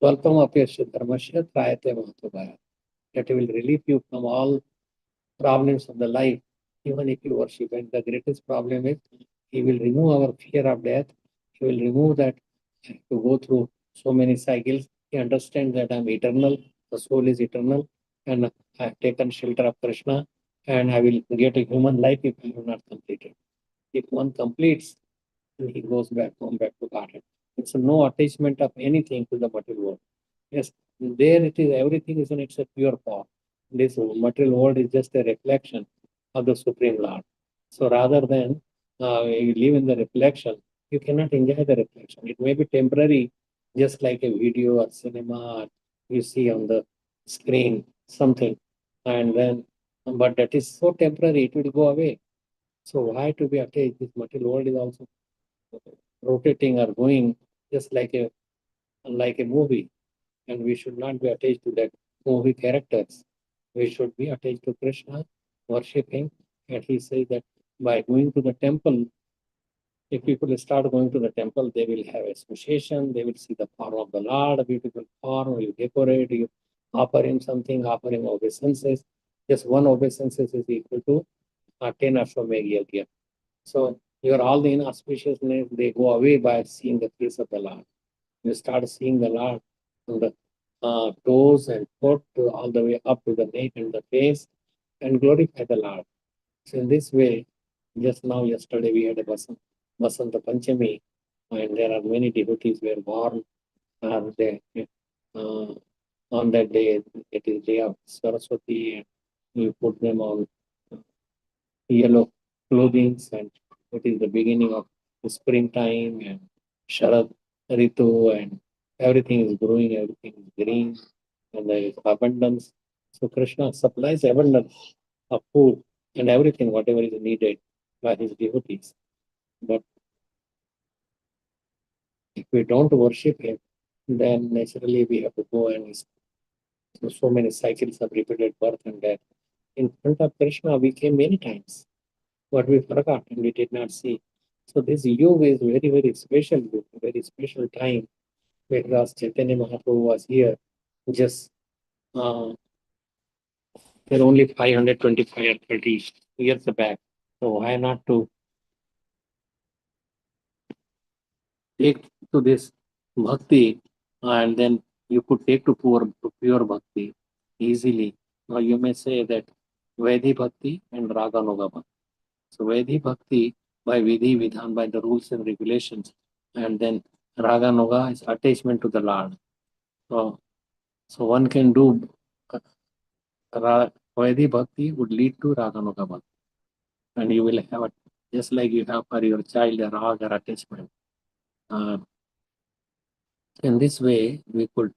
Speaker 4: Swalpam apyasya dharmasya trayate mahatobhaya. That will relieve you from all problems of the life, even if you worship. And the greatest problem is he will remove our fear of death. He will remove that to go through so many cycles. He understands that I'm eternal, the soul is eternal, and I have taken shelter of Krishna, and I will get a human life if I have not completed. If one completes, then he goes back home, back to Godhead. It's no attachment of anything to the material world. Yes, there it is, everything is in its a pure form. This material world is just a reflection of the Supreme Lord. So rather than you live in the reflection, you cannot enjoy the reflection. It may be temporary, just like a video or cinema, or you see on the screen something, and then, but that is so temporary, it will go away. So why to be attached? This material world is also rotating or going just like a movie, and we should not be attached to that movie characters. We should be attached to Krishna, worshiping, and he says that by going to the temple, if people start going to the temple, they will have association, they will see the form of the Lord, a beautiful form, you decorate, you offer him something, offer him obeisances. Just one obeisances is equal to 10 Ashwamedh Yajna. So your all the inauspiciousness, they go away by seeing the face of the Lord. You start seeing the Lord from the toes and foot to all the way up to the neck and the face, and glorify the Lord. So in this way, just now yesterday we had a Vasanta Panchami, and there are many devotees were born on that day. It is day of Saraswati, and we put them on yellow clothing, and it is the beginning of the springtime and Sharad Ritu, and everything is growing, everything is green, and there is abundance. So Krishna supplies abundance of food and everything, whatever is needed by his devotees. But if we don't worship him, then naturally we have to go and so many cycles of repeated birth and death. In front of Krishna, we came many times. but we forgot and we did not see. So this yuga is very, very special yuga, very special time, because Chaitanya Mahaprabhu was here just they're only 525 or 30 years back. So why not to take to this bhakti, and then you could take to pure bhakti easily. Now you may say that Vaidhi bhakti and Raganuga bhakti. So Vaidhi bhakti by Vidhi Vidhan, by the rules and regulations, and then Raganuga is attachment to the Lord. So one can do Vaidhi bhakti would lead to Raganuga bhakti, and you will have it just like you have for your child a raga attachment. In this way, we could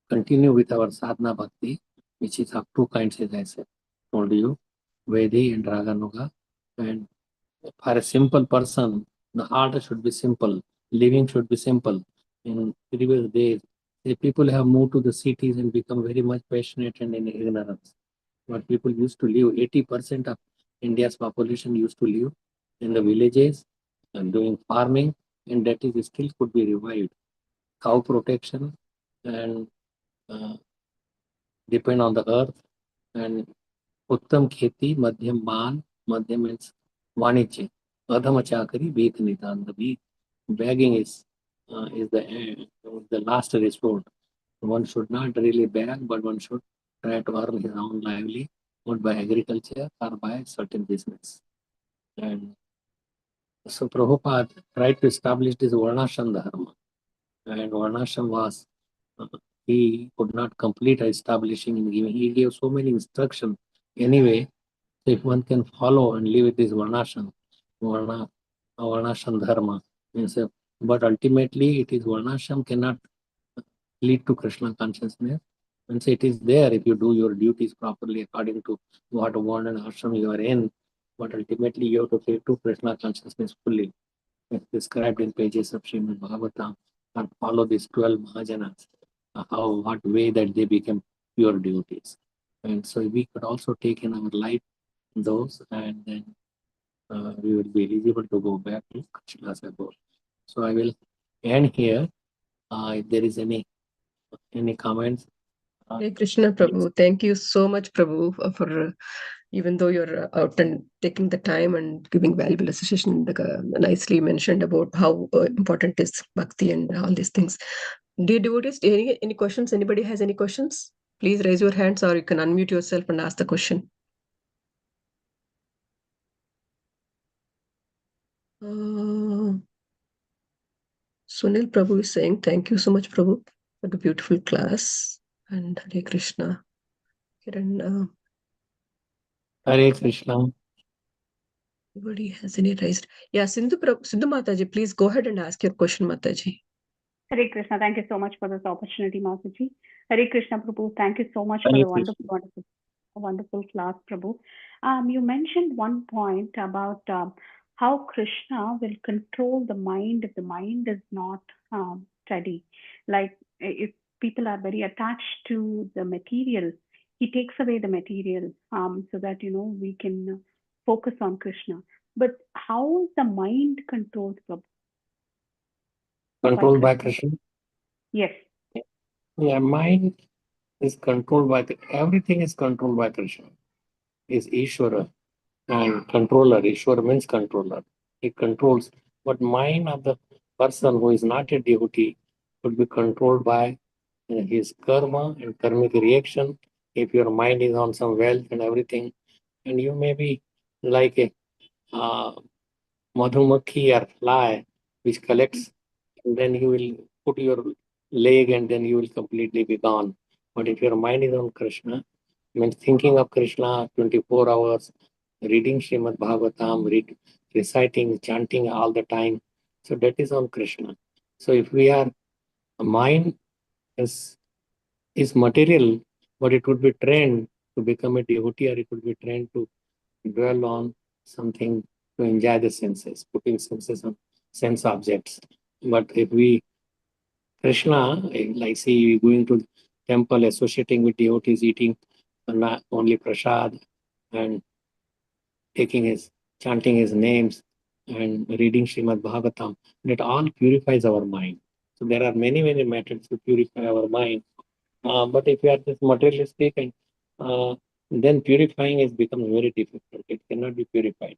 Speaker 4: continue with our sadhana bhakti, which is of two kinds, as I said, told you, Vedi and Raganuga. And for a simple person, the heart should be simple, living should be simple. In previous days, the people have moved to the cities and become very much passionate and in ignorance. But people used to live, 80% of India's population used to live in the villages and doing farming, and that is still could be revived. Cow protection and depend on the earth, and उत्तम खेती, मध्यम मान, मध्यम means वाणिज्य, अधम चाकरी, bake निदान. The begging is the last resort. One should not really beg, but one should try to earn his own livelihood by agriculture or by certain business. And so Prabhupada tried to establish this Varnashram Dharma, and Varnashram was he could not complete establishing and giving. He gave so many instructions. Anyway, if one can follow and live with this Varnashram Dharma, means, but ultimately it is Varnashram cannot lead to Krishna consciousness. Means it is there if you do your duties properly according to what Varna and ashram you are in, but ultimately you have to take to Krishna consciousness fully. It's described in pages of Srimad Bhagavatam, and follow these 12 Mahajanas, what way that they become pure devotees. And so we could also take in our life those, and then we will be eligible to go back to Krishna's abode. So I will end here. If there is any comments.
Speaker 1: Hare Krishna, Prabhu. Thank you so much, Prabhu, for even though you're out and taking the time and giving valuable association, nicely mentioned about how important is bhakti and all these things. Dear devotees, any questions? Anybody has any questions? Please raise your hands, or you can unmute yourself and ask the question. Sunil Prabhu is saying, thank you so much, Prabhu, for the beautiful class. And Hare Krishna. Kiran,
Speaker 4: Hare Krishna.
Speaker 1: anybody has any raised? Yeah, Sindhu Mataji, please go ahead and ask your question, Mataji.
Speaker 6: Hare Krishna, thank you so much for this opportunity, Mataji. Hare Krishna, Prabhu, thank you so much for
Speaker 4: Hare
Speaker 6: the wonderful class, Prabhu. You mentioned one point about how Krishna will control the mind if the mind is not steady. Like if people are very attached to the material, he takes away the material so that, we can focus on Krishna. But how is the mind controlled, Prabhu?
Speaker 4: Controlled by Krishna?
Speaker 6: Yes.
Speaker 4: Yeah, mind is controlled by everything is controlled by Krishna. Is Ishvara and controller. Ishvara means controller. He controls. But mind of the person who is not a devotee would be controlled by his karma and karmic reaction. If your mind is on some wealth and everything, and you may be like a madhumakhi or fly which collects, and then you will put your leg and then you will completely be gone. But if your mind is on Krishna, means thinking of Krishna 24 hours, reading Srimad Bhagavatam, reciting, chanting all the time, so that is on Krishna. So if we are, mind is material, but it would be trained to become a devotee, or it would be trained to dwell on something to enjoy the senses, putting senses on sense objects. But if we, Krishna, like see, going to temple, associating with devotees, eating not only prasad and taking his chanting his names and reading Srimad Bhagavatam, that all purifies our mind. So there are many, many methods to purify our mind. But if you are just materialistic, and then purifying has become very difficult. It cannot be purified.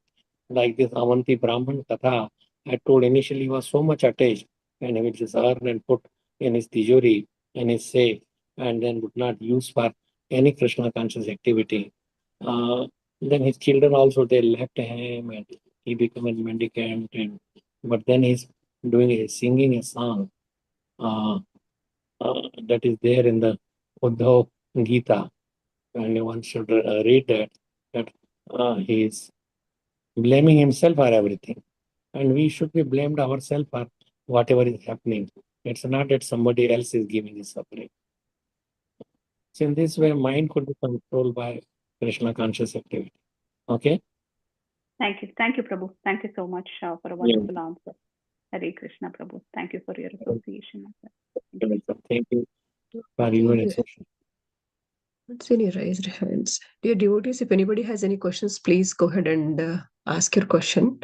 Speaker 4: Like this Avanti Brahman Katha, I told initially he was so much attached, and he would just earn and put in his tijori and his safe, and then would not use for any Krishna conscious activity. Then his children also, they left him, and he became a mendicant. And but then he's singing a song that is there in the Uddhav Gita, and one should read that he is blaming himself for everything, and we should be blamed ourselves for whatever is happening. It's not that somebody else is giving us suffering. So in this way, mind could be controlled by Krishna conscious activity. Okay.
Speaker 6: Thank you, Prabhu. Thank you so much for a wonderful answer. Hare Krishna, Prabhu. Thank you for your association.
Speaker 4: Thank you for your association.
Speaker 1: Let's see any raised hands. Dear devotees, if anybody has any questions, please go ahead and ask your question.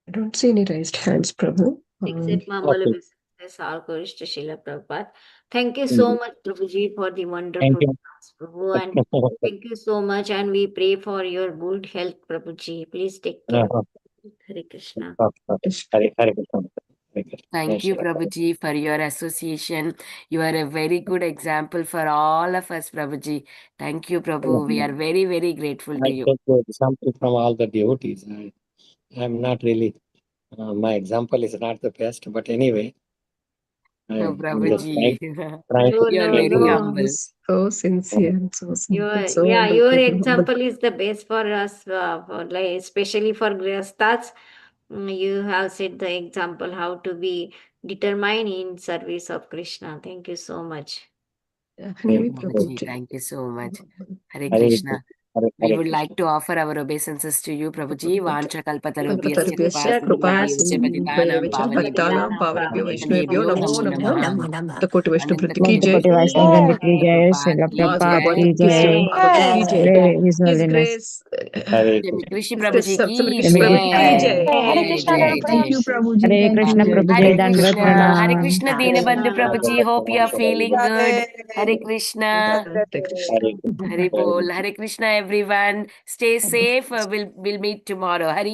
Speaker 1: I don't see any raised hands, Prabhu.
Speaker 5: Except Mamala business, all goes to Srila Prabhupada. Thank you so much, Prabhuji, for the wonderful class, Prabhu. And thank you so much. And we pray for your good health, Prabhuji. Please take care. Hare Krishna.
Speaker 2: Thank you, Prabhuji, for your association. You are a very good example for all of us, Prabhuji. Thank you, Prabhu. We are very, very grateful to you.
Speaker 4: I take the example from all the devotees. I'm not really, my example is not the best, but anyway.
Speaker 2: No, Prabhuji. You are
Speaker 1: very
Speaker 2: humble.
Speaker 1: So sincere, so simple,
Speaker 5: Your example is the best for us, especially for Grihasthas. You have set the example how to be determined in service of Krishna. Thank you so much.
Speaker 2: Prabhuji, thank you so much. Hare Krishna. We would like to offer our obeisances to you, Prabhuji. Vancha kalpatarubhyasya krupasindhubhyascha patitanam pavanebhyo vaishnavebhyo namo namaha.
Speaker 1: Koti Vaishnav Bhrati ki jai.
Speaker 3: Koti Vaishnav Gandhi ki jai, Srila Prabhupada ki jai, His Holiness.
Speaker 2: Rishi Prabhuji ki
Speaker 3: Hare
Speaker 2: jai.
Speaker 3: Thank you, Prabhuji. Hare Krishna, Prabhuji. Dandavat
Speaker 2: Hare
Speaker 3: pranam.
Speaker 2: Krishna, Dinabandhu Prabhuji. Hope you are feeling good. Hare Krishna. Hare Bol. Hare Krishna, everyone. Stay safe. We'll meet tomorrow. Hare